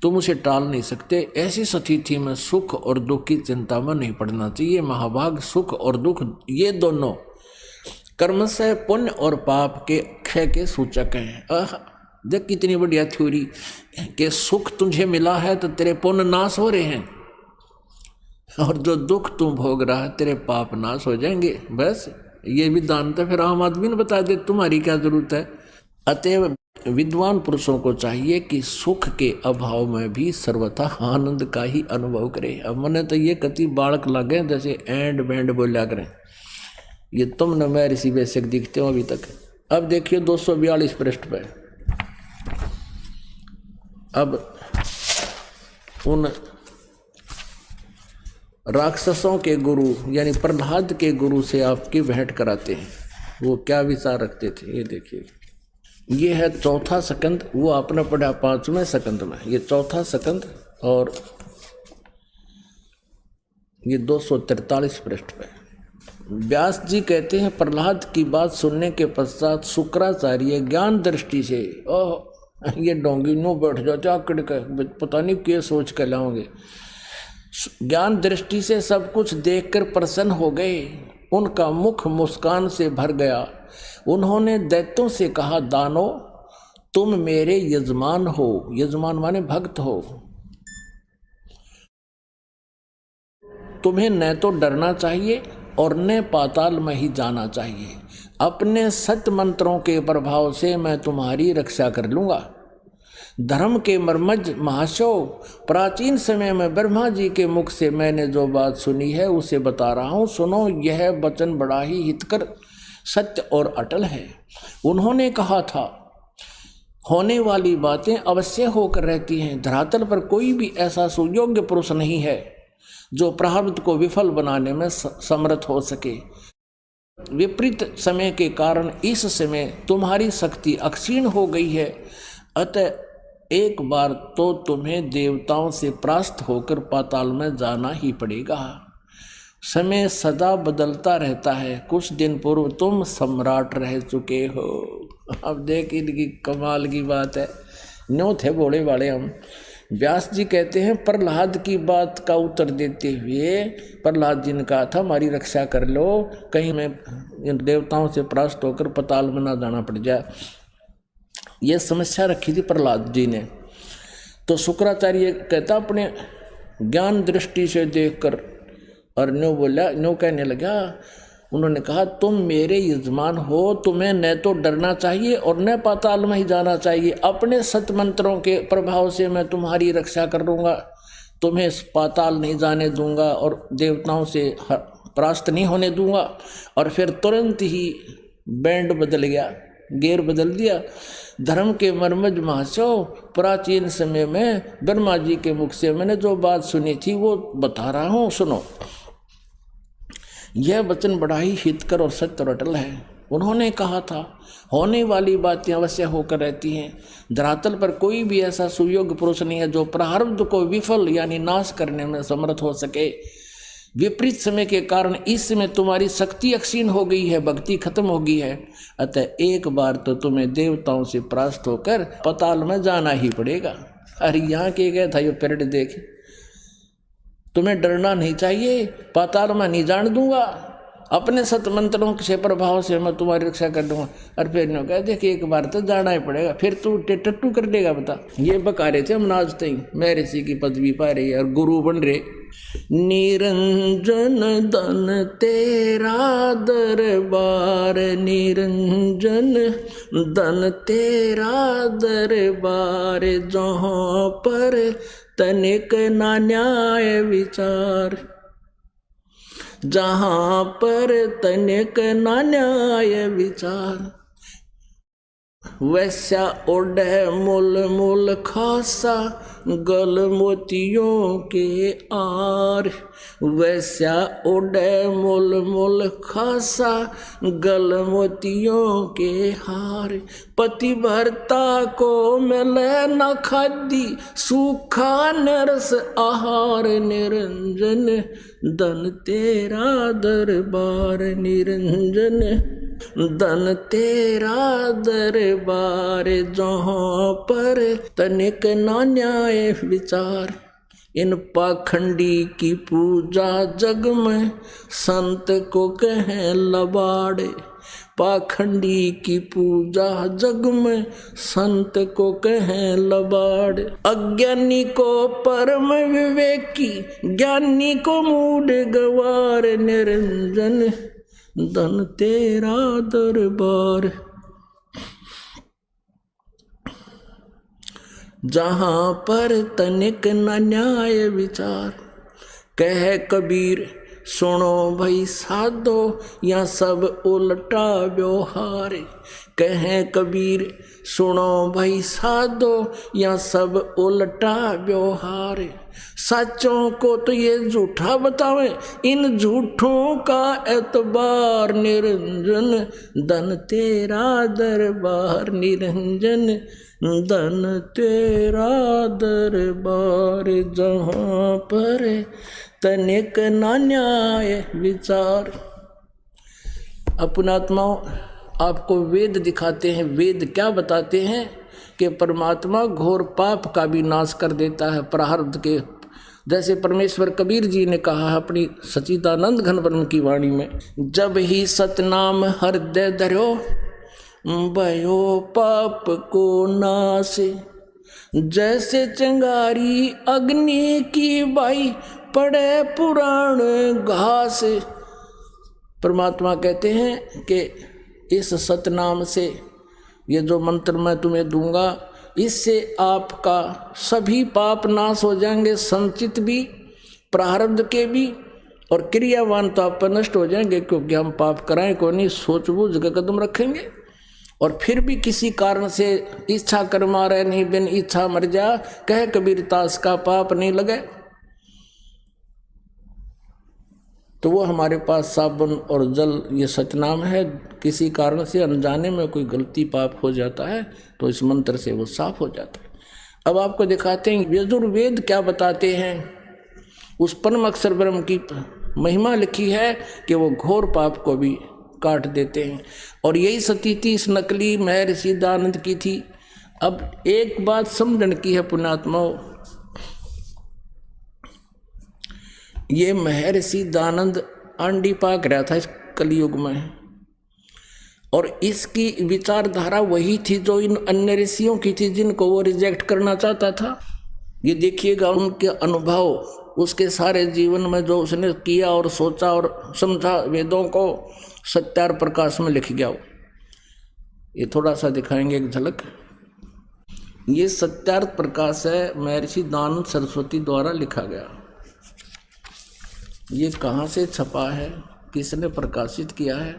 तुम उसे टाल नहीं सकते। ऐसी स्थिति में सुख और दुख की चिंता में नहीं पड़ना चाहिए। महाभाग सुख और दुख ये दोनों कर्म से पुण्य और पाप के क्षय के सूचक हैं। देख कितनी बढ़िया थ्योरी कि सुख तुझे मिला है तो तेरे पुण्य नाश हो रहे हैं, और जो दुख तुम भोग रहा है तेरे पाप नाश हो जाएंगे। बस ये विधान तो फिर आम आदमी ने बता दे, तुम्हारी क्या जरूरत है। अतएव विद्वान पुरुषों को चाहिए कि सुख के अभाव में भी सर्वथा आनंद का ही अनुभव करे। अब मैंने तो ये कति बालक लगे जैसे एंड बैंड बोलिया करें, ये तुम न मैं ऋषि वैश्यक दिखते हो अभी तक। अब देखिए 242 पृष्ठ पे, अब उन राक्षसों के गुरु यानी प्रहलाद के गुरु से आपकी भेंट कराते हैं। वो क्या विचार रखते थे ये देखिए। ये है 4था स्कंद, वो आपने पढ़ा 5वें स्कंद में, ये 4था स्कंद और ये 243 पृष्ठ पे। व्यास जी कहते हैं, प्रहलाद की बात सुनने के पश्चात शुक्राचार्य ज्ञान दृष्टि से, ओह ये डोंगी नो बैठ जाते आकड़ के, पता नहीं क्या सोच कर लाओगे, ज्ञान दृष्टि से सब कुछ देखकर प्रसन्न हो गए। उनका मुख मुस्कान से भर गया। उन्होंने दैत्यों से कहा, दानो तुम मेरे यजमान हो, यजमान माने भक्त हो, तुम्हें न तो डरना चाहिए और न पाताल में ही जाना चाहिए। अपने सत्य मंत्रों के प्रभाव से मैं तुम्हारी रक्षा कर लूंगा। धर्म के मर्मज महाशो, प्राचीन समय में ब्रह्मा जी के मुख से मैंने जो बात सुनी है उसे बता रहा हूँ, सुनो। यह वचन बड़ा ही हितकर, सत्य और अटल है। उन्होंने कहा था, होने वाली बातें अवश्य होकर रहती हैं। धरातल पर कोई भी ऐसा सुयोग्य पुरुष नहीं है जो प्रारब्ध को विफल बनाने में समर्थ हो सके। विपरीत समय के कारण इस समय तुम्हारी शक्ति अक्षीण हो गई है। अतः एक बार तो तुम्हें देवताओं से परास्त होकर पाताल में जाना ही पड़ेगा। समय सदा बदलता रहता है, कुछ दिन पूर्व तुम सम्राट रह चुके हो। अब देख इनकी कमाल की बात है, न्यों थे भोले वाले हम। व्यास जी कहते हैं प्रहलाद की बात का उत्तर देते हुए, प्रहलाद जी ने कहा था हमारी रक्षा कर लो, कहीं मैं देवताओं से परास्त होकर पाताल में ना जाना पड़ जाए। यह समस्या रखी थी प्रहलाद जी ने। तो शुक्राचार्य कहता अपने ज्ञान दृष्टि से देखकर, और न्यों बोला, न्यों कहने लगा, उन्होंने कहा तुम मेरे यजमान हो, तुम्हें न तो डरना चाहिए और न पाताल में ही जाना चाहिए। अपने सतमंत्रों के प्रभाव से मैं तुम्हारी रक्षा कर लूँगा, तुम्हें पाताल नहीं जाने दूंगा और देवताओं से परास्त नहीं होने दूंगा। और फिर तुरंत ही बैंड बदल गया, गेर बदल दिया। धर्म के मर्मज महाशय, प्राचीन समय में ब्रह्मा जी के मुख से मैंने जो बात सुनी थी वो बता रहा हूँ, सुनो। यह वचन बड़ा ही हितकर और सत्य और अटल है। उन्होंने कहा था होने वाली बातें अवश्य होकर रहती हैं। धरातल पर कोई भी ऐसा सुयोग्य पुरुष नहीं है जो प्रारब्ध को विफल यानी नाश करने में समर्थ हो सके। विपरीत समय के कारण इस समय तुम्हारी शक्ति अक्षीण हो गई है, भक्ति खत्म हो गई है। अतः एक बार तो तुम्हें देवताओं से परास्त होकर पाताल में जाना ही पड़ेगा। अरे यहाँ के गया था ये पेड़ देख, तुम्हें डरना नहीं चाहिए, पाताल में नहीं जान दूंगा, अपने सतमंत्रों के प्रभाव से मैं तुम्हारी रक्षा कर दूंगा। और फिर ने कहा देख एक बार तो जाना ही पड़ेगा, फिर तू टट्टू कर देगा बता। ये बका रहे थे हम नाचते ही, मैं ऋषि की पदवी पा रही और गुरु बन रहे। निरंजन धन तेरा दरबार, निरंजन धन तेरा दरबार, जहाँ पर तनिक ना न्याय विचार, जहाँ पर तनिक ना न्याय विचार। वैसा ओढ़े मूल मूल खासा, गल मोतियों के आर, वैसा ओढ़े मूल मूल खासा, गल मोतियों के हार। पतिव्रता को मिले न खादी, सूखा नरस आहार, निरंजन धन तेरा दरबार, निरंजन धन तेरा दरबार, जहाँ पर तनिक ना न्याय विचार। इन पाखंडी की पूजा जग में संत को कहें लबाड़े, पाखंडी की पूजा जग में संत को कहें लबाड़। अज्ञानी को परम विवेकी, ज्ञानी को मूढ़ गवार, निरंजन धन तेरा दरबार, जहाँ पर तनिक न न्याय विचार। कह कबीर सुनो भई साधो, या सब उल्टा व्यवहार। कह कबीर सुनो भई साधो, या सब उल्टा व्यवहार। सच्चों को तो ये झूठा बतावे, इन झूठों का एतबार, निरंजन धन तेरा दरबार, निरंजन धन तेरा दरबार, जहाँ पर तनिक ना न्याय विचार। अपनात्माओं, आपको वेद दिखाते हैं। वेद क्या बताते हैं कि परमात्मा घोर पाप का भी नाश कर देता है प्रारब्ध के। जैसे परमेश्वर कबीर जी ने कहा अपनी सच्चिदानंद घन ब्रह्म की वाणी में, जब ही सतनाम हृदय धरो, भयो पाप को नाश। जैसे चिंगारी अग्नि की बाई, पड़े पुराण घास। परमात्मा कहते हैं कि इस सतनाम से, ये जो मंत्र मैं तुम्हें दूंगा, इससे आपका सभी पाप नाश हो जाएंगे, संचित भी, प्रारब्ध के भी, और क्रियावान तो आप पर नष्ट हो जाएंगे, क्योंकि हम पाप कराएं को नहीं, सोच बूझ के कदम रखेंगे। और फिर भी किसी कारण से इच्छा कर मारे नहीं, बिन इच्छा मर जा, कह कबीर तास का पाप नहीं लगे। तो वो हमारे पास साबुन और जल, ये सतनाम है। किसी कारण से अनजाने में कोई गलती पाप हो जाता है तो इस मंत्र से वो साफ हो जाता है। अब आपको दिखाते हैं यजुर्वेद क्या बताते हैं। उस परम अक्षर ब्रह्म की महिमा लिखी है कि वो घोर पाप को भी काट देते हैं। और यही स्थिति इस नकली महर्षि दानंद की थी। अब एक बात समझने की है पुण्यात्माओं, ये महर्षि दानंद आंडी पाक रहा था इस कलयुग में, और इसकी विचारधारा वही थी जो इन अन्य ऋषियों की थी जिनको वो रिजेक्ट करना चाहता था। ये देखिएगा उनके अनुभव, उसके सारे जीवन में जो उसने किया और सोचा और समझा, वेदों को सत्यार प्रकाश में लिख गया। ये थोड़ा सा दिखाएंगे एक झलक। ये सत्यार्थ प्रकाश है, महर्षि दानंद सरस्वती द्वारा लिखा गया। ये कहाँ से छपा है, किसने प्रकाशित किया है?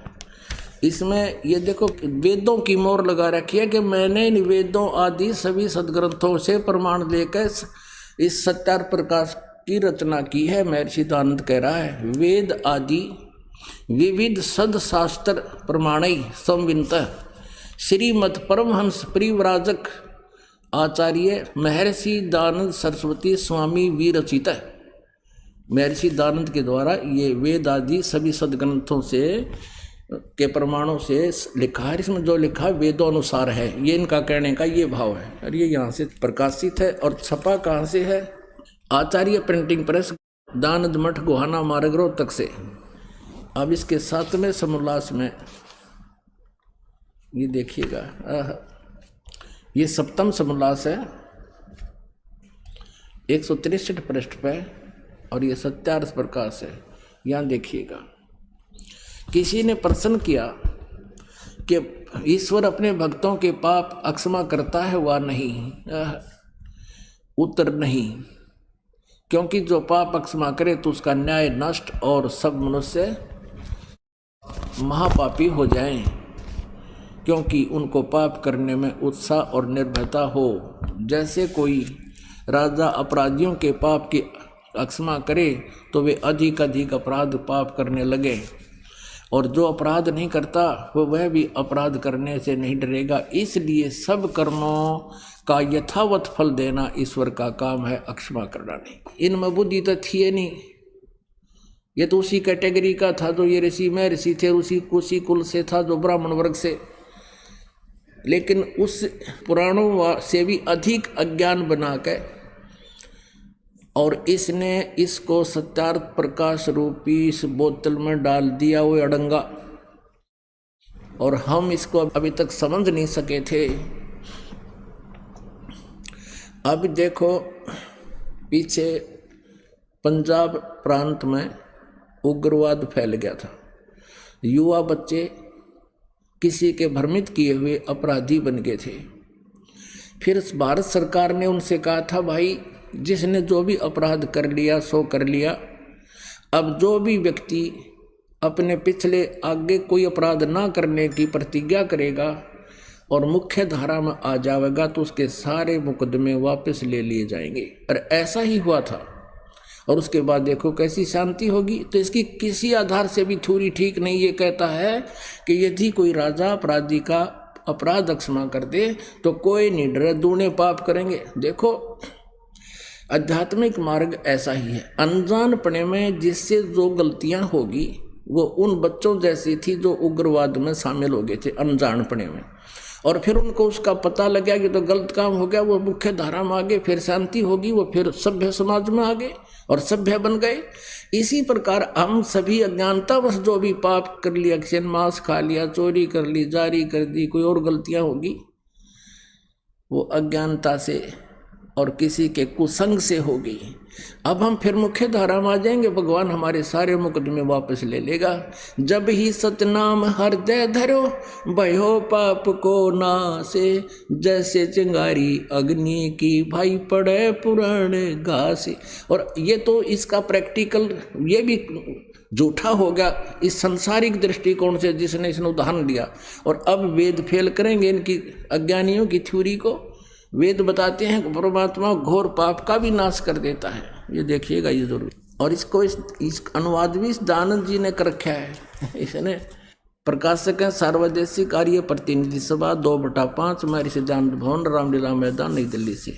इसमें ये देखो वेदों की मोहर लगा रखी है कि मैंने इन वेदों आदि सभी सदग्रंथों से प्रमाण लेकर इस सत्यार्थ प्रकाश की रचना की है। महर्षि दानंद कह रहा है, वेद आदि विविध सदशास्त्र प्रमाणै संविनतः श्रीमद परमहंस परिव्राजक आचार्य महर्षि दानंद सरस्वती स्वामी विरचित। महर्षि दानंद के द्वारा ये वेद आदि सभी सदग्रंथों से के प्रमाणों से लिखा है। इसमें जो लिखा वेदों अनुसार है, ये इनका कहने का ये भाव है। और ये यहाँ से प्रकाशित है। और छपा कहाँ से है? आचार्य प्रिंटिंग प्रेस, दानंद मठ, गोहाना मार्ग, रोहतक से। अब इसके 7वें समोल्लास में ये देखिएगा, ये 7वां समोल्लास है 163 पृष्ठ पे, और ये सत्यार्थ प्रकाश है। यहाँ देखिएगा, किसी ने प्रश्न किया कि ईश्वर अपने भक्तों के पाप अक्षमा करता है वा नहीं? उत्तर नहीं, क्योंकि जो पाप अक्षमा करे तो उसका न्याय नष्ट और सब मनुष्य महापापी हो जाएं, क्योंकि उनको पाप करने में उत्साह और निर्भयता हो। जैसे कोई राजा अपराधियों के पाप की अक्षमा करे तो वे अधिक अधिक अपराध पाप करने लगे, और जो अपराध नहीं करता वह भी अपराध करने से नहीं डरेगा। इसलिए सब कर्मों का यथावत फल देना ईश्वर का काम है, अक्षमा करना नहीं। इनमें बुद्धि तो थी नहीं, ये तो उसी कैटेगरी का था जो ये ऋषि में ऋषि थे, उसी कुल से था जो ब्राह्मण वर्ग से, लेकिन उस पुराणों से भी अधिक अज्ञान बना के और इसने इसको सत्यार्थ प्रकाश रूपी इस बोतल में डाल दिया वो अड़ंगा, और हम इसको अभी तक समझ नहीं सके थे। अब देखो पीछे पंजाब प्रांत में उग्रवाद फैल गया था, युवा बच्चे किसी के भ्रमित किए हुए अपराधी बन गए थे। फिर भारत सरकार ने उनसे कहा था, भाई जिसने जो भी अपराध कर लिया सो कर लिया, अब जो भी व्यक्ति अपने पिछले आगे कोई अपराध ना करने की प्रतिज्ञा करेगा और मुख्य धारा में आ जाएगा तो उसके सारे मुकदमे वापस ले लिए जाएंगे। और ऐसा ही हुआ था। और उसके बाद देखो कैसी शांति होगी। तो इसकी किसी आधार से भी थ्योरी ठीक नहीं। ये कहता है कि यदि कोई राजा अपराधी का अपराध अक्षमा कर दे तो कोई नहीं डरे, दूने पाप करेंगे। देखो आध्यात्मिक मार्ग ऐसा ही है। अनजानपने में जिससे जो गलतियां होगी वो उन बच्चों जैसी थी जो उग्रवाद में शामिल हो गए थे अनजानपने में, और फिर उनको उसका पता लग गया कि तो गलत काम हो गया, वो मुख्य धारा में आ गए, फिर शांति होगी, वो फिर सभ्य समाज में आ गए और सभ्य बन गए। इसी प्रकार हम सभी अज्ञानतावश जो भी पाप कर लिया, किसी ने मांस खा लिया, चोरी कर ली, जारी कर दी, कोई और गलतियां होगी, वो अज्ञानता से और किसी के कुसंग से होगी। अब हम फिर मुख्य धारा में आ जाएंगे, भगवान हमारे सारे मुकदमे वापस ले लेगा। जब ही सतनाम हृदय धरो भयो पाप को नासे, जैसे चिंगारी अग्नि की भाई पड़े पुराने घासे। और ये तो इसका प्रैक्टिकल ये भी झूठा हो गया इस संसारिक दृष्टिकोण से जिसने इसने उदाहरण दिया। और अब वेद फेल करेंगे इनकी अज्ञानियों की थ्योरी को। वेद बताते हैं परमात्मा घोर पाप का भी नाश कर देता है। ये देखिएगा ये जरूर। और इसको इस अनुवाद भी इस दानंद जी ने कर रखा है। इसने प्रकाशक है सार्वदेशिक आर्य प्रतिनिधि सभा 2/5 महर्षि दानंद भवन रामलीला मैदान नई दिल्ली से।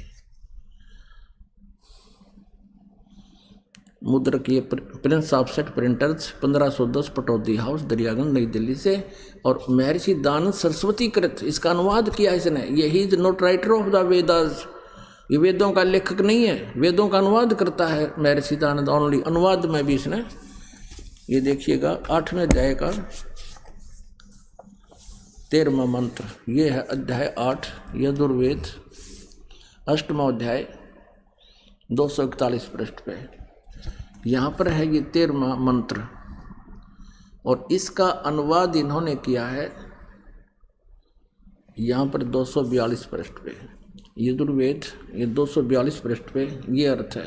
मुद्रक ये Prince offset printers 1510 Pataudi house Daryaganj नई दिल्ली से। और महर्षि दानंद सरस्वती कृत, इसका अनुवाद किया इसने। ये he is not writer of the Vedas, ये वेदों का लेखक नहीं है, वेदों का अनुवाद करता है महर्षि दानंद ओनली। अनुवाद में भी इसने, ये देखिएगा 8वें अध्याय का 13वां मंत्र, ये है अध्याय 8 यजुर्वेद 8वां अध्याय 241 पृष्ठ पे। यहाँ पर है ये 13वां मंत्र और इसका अनुवाद इन्होंने किया है यहाँ पर 242 पृष्ठ पे। यजुर्वेद ये 242 पृष्ठ पे ये अर्थ है,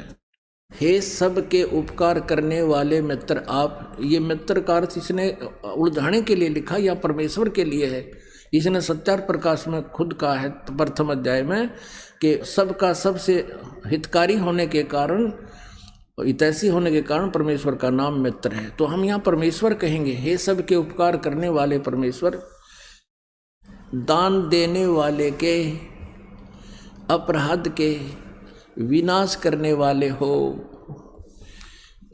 हे सब के उपकार करने वाले मित्र आप। ये मित्र का अर्थ इसने उलझाने के लिए लिखा या परमेश्वर के लिए है। इसने सत्यार्थ प्रकाश में खुद कहा है प्रथम अध्याय में कि सबका सबसे हितकारी होने के कारण, हितैषी होने के कारण परमेश्वर का नाम मित्र है। तो हम यहाँ परमेश्वर कहेंगे, हे सब के उपकार करने वाले परमेश्वर, दान देने वाले के अपराध के विनाश करने वाले हो।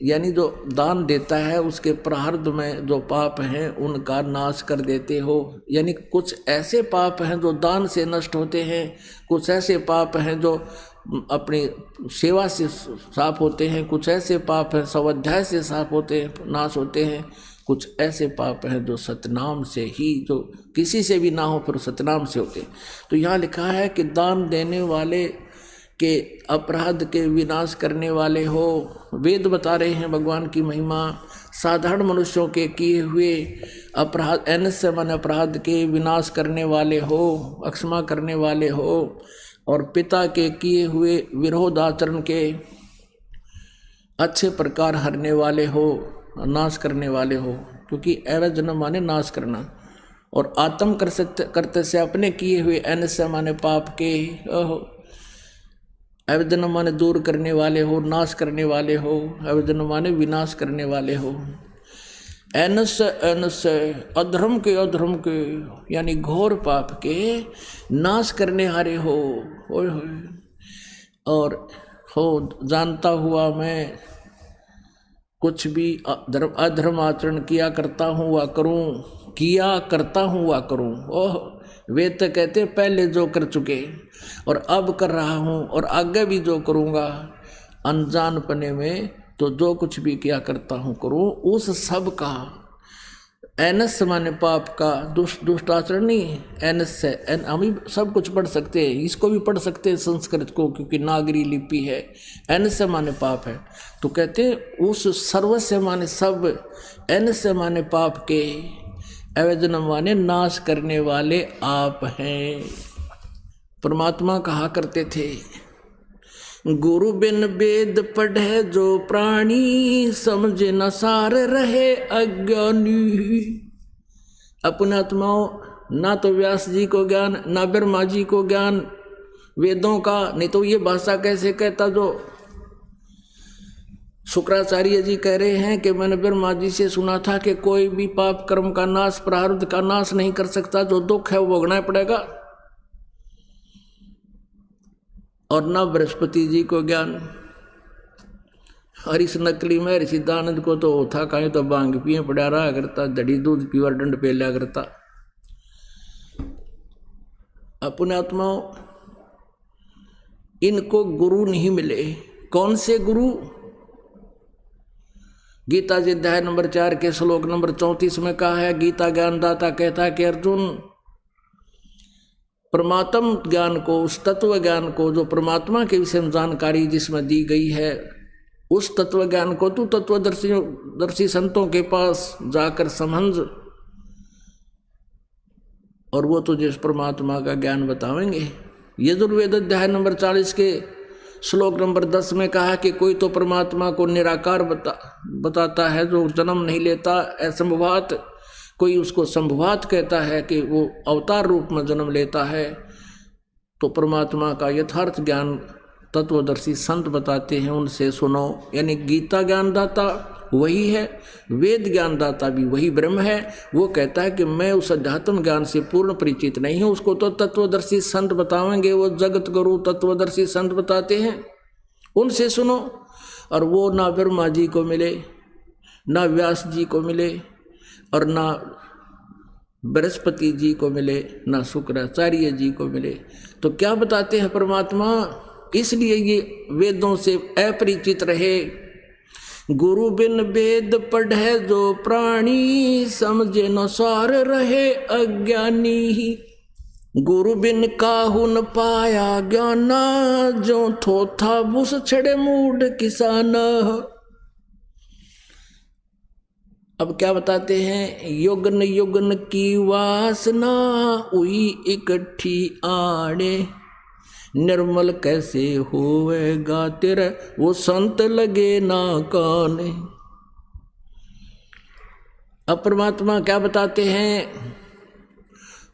यानी जो दान देता है उसके प्रारब्ध में जो पाप हैं उनका नाश कर देते हो। यानी कुछ ऐसे पाप हैं जो दान से नष्ट होते हैं, कुछ ऐसे पाप हैं जो अपनी सेवा से साफ होते हैं, कुछ ऐसे पाप हैं स्वाध्याय से साफ होते हैं, नाश होते हैं, कुछ ऐसे पाप हैं जो सतनाम से ही, जो किसी से भी ना हो फिर सतनाम से होते हैं। तो यहाँ लिखा है कि दान देने वाले के अपराध के विनाश करने वाले हो। वेद बता रहे हैं भगवान की महिमा। साधारण मनुष्यों के किए हुए अपराध, एनस्य मन अपराध के विनाश करने वाले हो, अक्षमा करने वाले हो। और पिता के किए हुए विरोध आचरण के अच्छे प्रकार हरने वाले हो, नाश करने वाले हो। क्योंकि एवजन माने नाश करना, और आत्म करते से अपने किए हुए एनस्य माने पाप के, अवजन माने दूर करने वाले हो, नाश करने वाले हो, अवजन माने विनाश करने वाले हो। एनस अधर्म के यानी घोर पाप के नाश करने हारे हो। और हो जानता हुआ मैं कुछ भी अधर्म आचरण किया करता हूँ वा करूँ। ओह, वे तो कहते पहले जो कर चुके और अब कर रहा हूँ और आगे भी जो करूँगा, अनजानपने में तो जो कुछ भी किया करता हूँ करूँ, उस सब का एनस माने पाप का, दुष्ट आचरण नहीं। एनस से हम ही सब कुछ पढ़ सकते हैं, इसको भी पढ़ सकते हैं संस्कृत को, क्योंकि नागरी लिपि है। एनस से माने पाप है, तो कहते हैं उस सर्व से माने सब, एनस से माने पाप के, अवजन माने नाश करने वाले आप हैं। परमात्मा कहा करते थे, गुरु बिन वेद पढ़े जो प्राणी, समझे न सार रहे अज्ञानी। अपने आत्माओं, ना तो व्यास जी को ज्ञान, ना ब्रह्मा जी को ज्ञान वेदों का, नहीं तो ये भाषा कैसे कहता। जो शुक्राचार्य जी कह रहे हैं कि मैंने ब्रह्मा जी से सुना था कि कोई भी पाप कर्म का नाश, प्रारब्ध का नाश नहीं कर सकता, जो दुख है वो भोगना पड़ेगा। और ना बृहस्पति जी को ज्ञान। और इस नकली में ऋषि दानंद को तो था कहीं तो बांग पिए पड़ा रहा करता, दड़ी दूध पीवर दंड पे लिया करता। अपने आत्माओं, इनको गुरु नहीं मिले। कौन से गुरु? गीता जी अध्याय नंबर 4 के श्लोक नंबर 34 में कहा है, गीता ज्ञानदाता कहता है कि अर्जुन, परमात्म ज्ञान को, उस तत्व ज्ञान को जो परमात्मा के विषय में जानकारी जिसमें दी गई है, उस तत्व ज्ञान को तू तत्वदर्शी संतों के पास जाकर समझ, और वो तुझे परमात्मा का ज्ञान बतावेंगे। यजुर्वेद अध्याय नंबर 40 के श्लोक नंबर 10 में कहा कि कोई तो परमात्मा को निराकार बताता है, जो जन्म नहीं लेता, असंभवात। कोई उसको संभवात कहता है कि वो अवतार रूप में जन्म लेता है। तो परमात्मा का यथार्थ ज्ञान तत्वदर्शी संत बताते हैं, उनसे सुनो। यानी गीता ज्ञानदाता वही है, वेद ज्ञानदाता भी वही ब्रह्म है। वो कहता है कि मैं उस अध्यात्म ज्ञान से पूर्ण परिचित नहीं हूँ, उसको तो तत्वदर्शी संत बतावेंगे। वो जगत गुरु तत्वदर्शी संत बताते हैं, उनसे सुनो। और वो ना ब्रह्मा जी को मिले, ना व्यास जी को मिले, और ना बृहस्पति जी को मिले, ना शुक्राचार्य जी को मिले। तो क्या बताते हैं परमात्मा? इसलिए ये वेदों से अपरिचित रहे। गुरु बिन वेद पढ़े जो प्राणी, समझे न सार रहे अज्ञानी। गुरु बिन काहू न पाया ज्ञाना, जो थोथा बुस छड़े मूढ़ किसान। अब क्या बताते हैं? युगन युगन की वासना, हुई इकट्ठी आड़े, निर्मल कैसे होवेगा तेरा, वो संत लगे ना काने। अब परमात्मा क्या बताते हैं?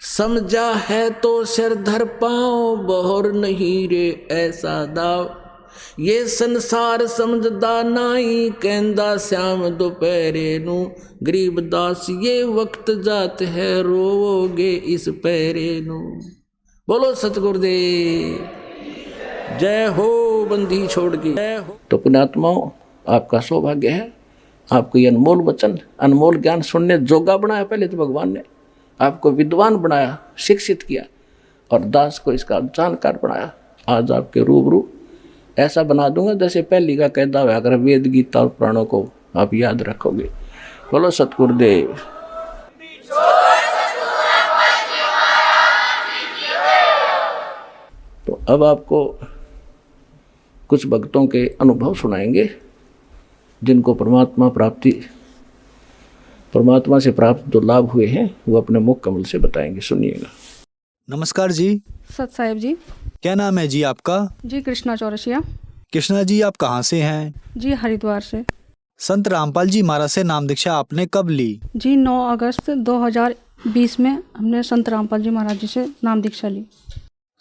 समझा है तो सिर धर पाओ, बहुर नहीं रे ऐसा दाव। ये संसार समझदा नाई, कहंदा श्याम दोपहरे नू। गरीब दास ये वक्त जात है, रोवोगे इस पैरे नू। बोलो सतगुरुदेव जय हो। बंदी छोड़ के जय हो। तो पुण्यात्माओं, आपका सौभाग्य है, आपको ये अनमोल वचन, अनमोल ज्ञान सुनने जोगा बनाया। पहले तो भगवान ने आपको विद्वान बनाया, शिक्षित किया, और दास को इसका जानकार बनाया। आज आपके रूबरू ऐसा बना दूंगा जैसे पहली का कहता हुआ, अगर वेद गीता और पुराणों को आप याद रखोगे। बोलो सतगुरुदेव। तो अब आपको कुछ भक्तों के अनुभव सुनाएंगे, जिनको परमात्मा से प्राप्त जो लाभ हुए हैं वो अपने मुख कमल से बताएंगे। सुनिएगा। नमस्कार जी। सत साहेब जी। क्या नाम है जी आपका? जी कृष्णा चौरसिया। कृष्णा जी, आप कहाँ से हैं? जी हरिद्वार से। संत रामपाल जी महाराज से नाम दीक्षा आपने कब ली? जी 9 अगस्त 2020 में हमने संत रामपाल जी महाराज जी से नाम दीक्षा ली।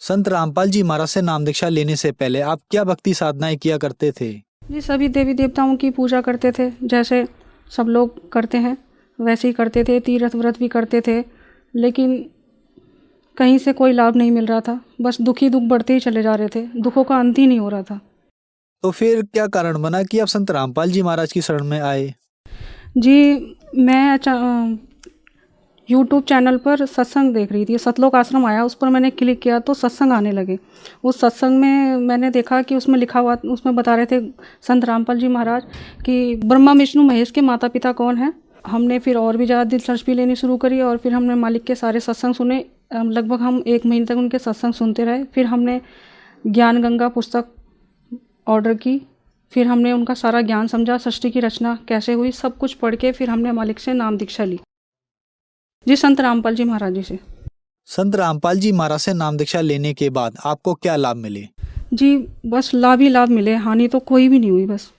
संत रामपाल जी महाराज से नाम दीक्षा लेने से पहले आप क्या भक्ति साधनाएं किया करते थे? जी सभी देवी देवताओं की पूजा करते थे, जैसे सब लोग करते हैं वैसे ही करते थे। तीर्थ व्रत भी करते थे, लेकिन कहीं से कोई लाभ नहीं मिल रहा था। बस दुख बढ़ते ही चले जा रहे थे, दुखों का अंत ही नहीं हो रहा था। तो फिर क्या कारण बना कि आप संत रामपाल जी महाराज की शरण में आए? जी मैं यूट्यूब चैनल पर सत्संग देख रही थी, सतलोक आश्रम आया, उस पर मैंने क्लिक किया तो सत्संग आने लगे। उस सत्संग में मैंने देखा कि उसमें लिखा हुआ, उसमें बता रहे थे संत रामपाल जी महाराज कि ब्रह्मा विष्णु महेश के माता पिता कौन है। हमने फिर और भी ज़्यादा दिलचस्पी लेनी शुरू करी, और फिर हमने मालिक के सारे सत्संग सुने। लगभग हम 1 महीने तक उनके सत्संग सुनते रहे। फिर हमने ज्ञान गंगा पुस्तक ऑर्डर की, फिर हमने उनका सारा ज्ञान समझा, सृष्टि की रचना कैसे हुई, सब कुछ पढ़ के फिर हमने मालिक से नाम दीक्षा ली। जी संत रामपाल जी महाराज जी से। संत रामपाल जी महाराज से नाम दीक्षा लेने के बाद आपको क्या लाभ मिले? जी बस लाभ ही लाभ मिले, हानि तो कोई भी नहीं हुई। बस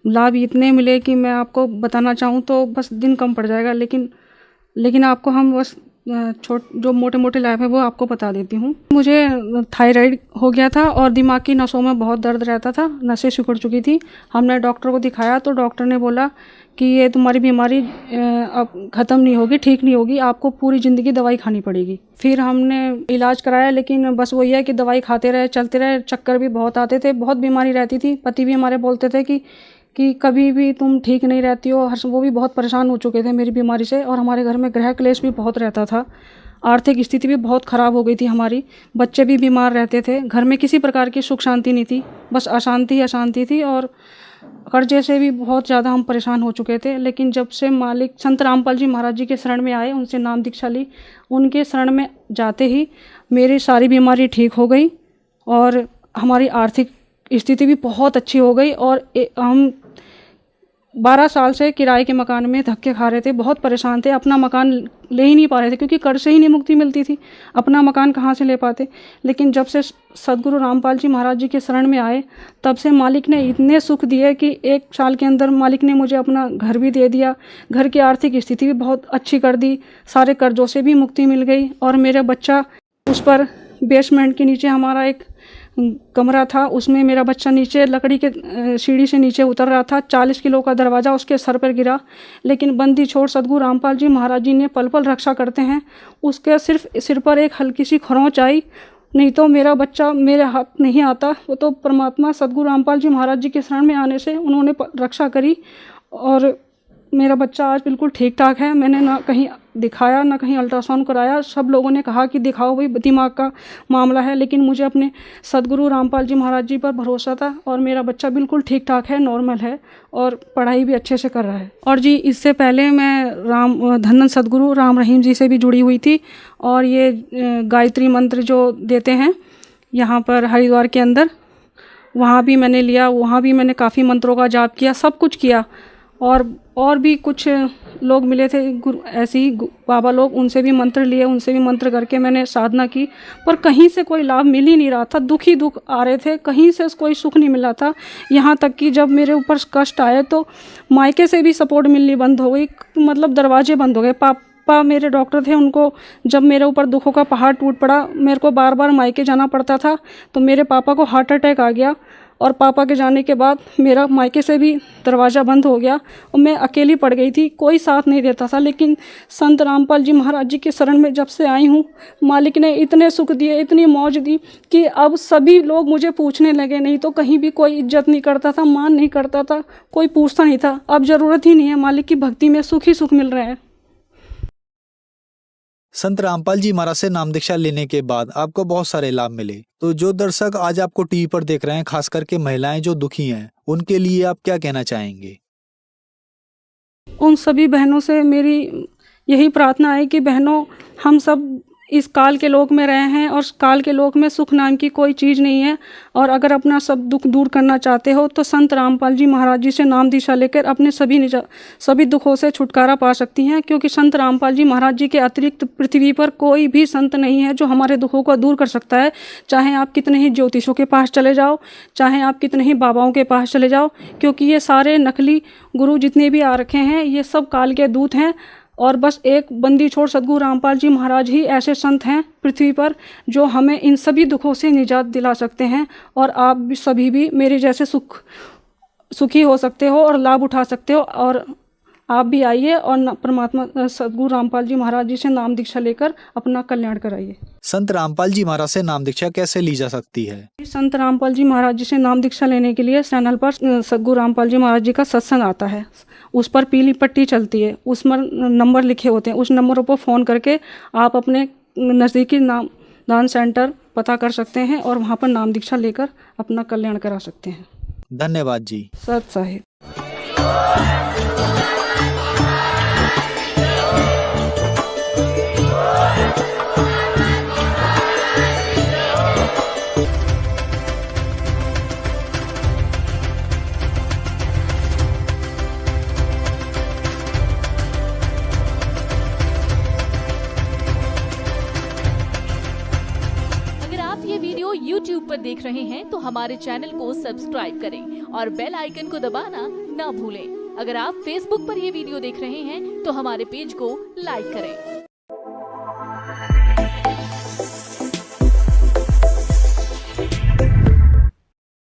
लाभ इतने मिले कि मैं आपको बताना चाहूँ तो बस दिन कम पड़ जाएगा, लेकिन आपको हम बस जो मोटे मोटे लाभ है वो आपको बता देती हूँ। मुझे थायराइड हो गया था और दिमाग की नसों में बहुत दर्द रहता था, नसें सिकुड़ चुकी थी। हमने डॉक्टर को दिखाया तो डॉक्टर ने बोला कि ये तुम्हारी बीमारी अब ख़त्म नहीं होगी, ठीक नहीं होगी, आपको पूरी ज़िंदगी दवाई खानी पड़ेगी। फिर हमने इलाज कराया, लेकिन बस वही है कि दवाई खाते रहे, चलते रहे। चक्कर भी बहुत आते थे, बहुत बीमारी रहती थी। पति भी हमारे बोलते थे कि कभी भी तुम ठीक नहीं रहती हो। वो भी बहुत परेशान हो चुके थे मेरी बीमारी से, और हमारे घर में गृह क्लेश भी बहुत रहता था। आर्थिक स्थिति भी बहुत ख़राब हो गई थी हमारी, बच्चे भी बीमार रहते थे। घर में किसी प्रकार की सुख शांति नहीं थी, बस अशांति थी, और कर्जे से भी बहुत ज़्यादा हम परेशान हो चुके थे। लेकिन जब से मालिक संत रामपाल जी महाराज जी के शरण में आए, उनसे नाम दीक्षा ली, उनके शरण में जाते ही मेरी सारी बीमारी ठीक हो गई, और हमारी आर्थिक स्थिति भी बहुत अच्छी हो गई। और हम 12 साल से किराए के मकान में धक्के खा रहे थे, बहुत परेशान थे, अपना मकान ले ही नहीं पा रहे थे, क्योंकि कर्ज से ही नहीं मुक्ति मिलती थी, अपना मकान कहाँ से ले पाते। लेकिन जब से सदगुरु रामपाल जी महाराज जी के शरण में आए, तब से मालिक ने इतने सुख दिए कि 1 साल के अंदर मालिक ने मुझे अपना घर भी दे दिया, घर की आर्थिक स्थिति भी बहुत अच्छी कर दी, सारे कर्जों से भी मुक्ति मिल गई। और मेरा बच्चा, उस पर बेसमेंट के नीचे हमारा एक कमरा था, उसमें मेरा बच्चा नीचे लकड़ी के सीढ़ी से नीचे उतर रहा था, 40 किलो का दरवाज़ा उसके सर पर गिरा, लेकिन बंदी छोड़ सदगुरु रामपाल जी महाराज जी ने पल पल रक्षा करते हैं। उसके सिर्फ सिर पर एक हल्की सी खरोंच आई, नहीं तो मेरा बच्चा मेरे हाथ नहीं आता। वो तो परमात्मा सदगुरु रामपाल जी महाराज जी के शरण में आने से उन्होंने रक्षा करी और मेरा बच्चा आज बिल्कुल ठीक ठाक है। मैंने ना कहीं दिखाया ना कहीं अल्ट्रासाउंड कराया। सब लोगों ने कहा कि दिखाओ भाई, दिमाग का मामला है, लेकिन मुझे अपने सदगुरु रामपाल जी महाराज जी पर भरोसा था और मेरा बच्चा बिल्कुल ठीक ठाक है, नॉर्मल है और पढ़ाई भी अच्छे से कर रहा है। और जी इससे पहले मैं धन्ना सदगुरु राम रहीम जी से भी जुड़ी हुई थी और ये गायत्री मंत्र जो देते हैं यहाँ पर हरिद्वार के अंदर, वहाँ भी मैंने लिया, वहाँ भी मैंने काफ़ी मंत्रों का जाप किया, सब कुछ किया। और भी कुछ लोग मिले थे गुरु, ऐसे ही बाबा लोग, उनसे भी मंत्र लिए, उनसे भी मंत्र करके मैंने साधना की, पर कहीं से कोई लाभ मिल ही नहीं रहा था। दुख ही दुख आ रहे थे, कहीं से कोई सुख नहीं मिला था। यहाँ तक कि जब मेरे ऊपर कष्ट आए तो मायके से भी सपोर्ट मिलनी बंद हो गई, मतलब दरवाजे बंद हो गए। पापा मेरे डॉक्टर थे, उनको जब मेरे ऊपर दुखों का पहाड़ टूट पड़ा, मेरे को बार बार मायके जाना पड़ता था, तो मेरे पापा को हार्ट अटैक आ गया और पापा के जाने के बाद मेरा मायके से भी दरवाज़ा बंद हो गया और मैं अकेली पड़ गई थी, कोई साथ नहीं देता था। लेकिन संत रामपाल जी महाराज जी के शरण में जब से आई हूँ, मालिक ने इतने सुख दिए, इतनी मौज दी कि अब सभी लोग मुझे पूछने लगे। नहीं तो कहीं भी कोई इज्जत नहीं करता था, मान नहीं करता था, कोई पूछता नहीं था। अब ज़रूरत ही नहीं है, मालिक की भक्ति में सुख ही सुख मिल रहा है। संत रामपाल जी महाराज से नाम दीक्षा लेने के बाद आपको बहुत सारे लाभ मिले, तो जो दर्शक आज आपको टीवी पर देख रहे हैं, खास करके महिलाएं जो दुखी हैं, उनके लिए आप क्या कहना चाहेंगे? उन सभी बहनों से मेरी यही प्रार्थना है कि बहनों, हम सब इस काल के लोक में रहे हैं और काल के लोक में सुख नाम की कोई चीज़ नहीं है। और अगर अपना सब दुख दूर करना चाहते हो तो संत रामपाल जी महाराज जी से नाम दीक्षा लेकर अपने सभी दुखों से छुटकारा पा सकती हैं, क्योंकि संत रामपाल जी महाराज जी के अतिरिक्त पृथ्वी पर कोई भी संत नहीं है जो हमारे दुखों को दूर कर सकता है। चाहे आप कितने ही ज्योतिषों के पास चले जाओ, चाहे आप कितने ही बाबाओं के पास चले जाओ, क्योंकि ये सारे नकली गुरु जितने भी आ रखे हैं, ये सब काल के दूत हैं। और बस एक बंदी छोड़ सदगुरु रामपाल जी महाराज ही ऐसे संत हैं पृथ्वी पर जो हमें इन सभी दुखों से निजात दिला सकते हैं। और आप भी सभी भी मेरे जैसे सुखी हो सकते हो और लाभ उठा सकते हो। और आप भी आइए और परमात्मा सदगुरु रामपाल जी महाराज जी से नाम दीक्षा लेकर अपना कल्याण कराइए। संत रामपाल जी महाराज से नाम दीक्षा कैसे ली जा सकती है? संत रामपाल जी महाराज जी से नाम दीक्षा लेने के लिए चैनल पर सदगुरु रामपाल जी महाराज जी का सत्संग आता है, उस पर पीली पट्टी चलती है, उस पर नंबर लिखे होते हैं। उस नंबरों पर फ़ोन करके आप अपने नज़दीकी दान सेंटर पता कर सकते हैं और वहाँ पर नाम दीक्षा लेकर अपना कल्याण करा सकते हैं। धन्यवाद जी। सत साहिब। YouTube पर देख रहे हैं तो हमारे चैनल को सब्सक्राइब करें और बेल आइकन को दबाना ना भूलें। अगर आप Facebook पर ये वीडियो देख रहे हैं तो हमारे पेज को लाइक करें।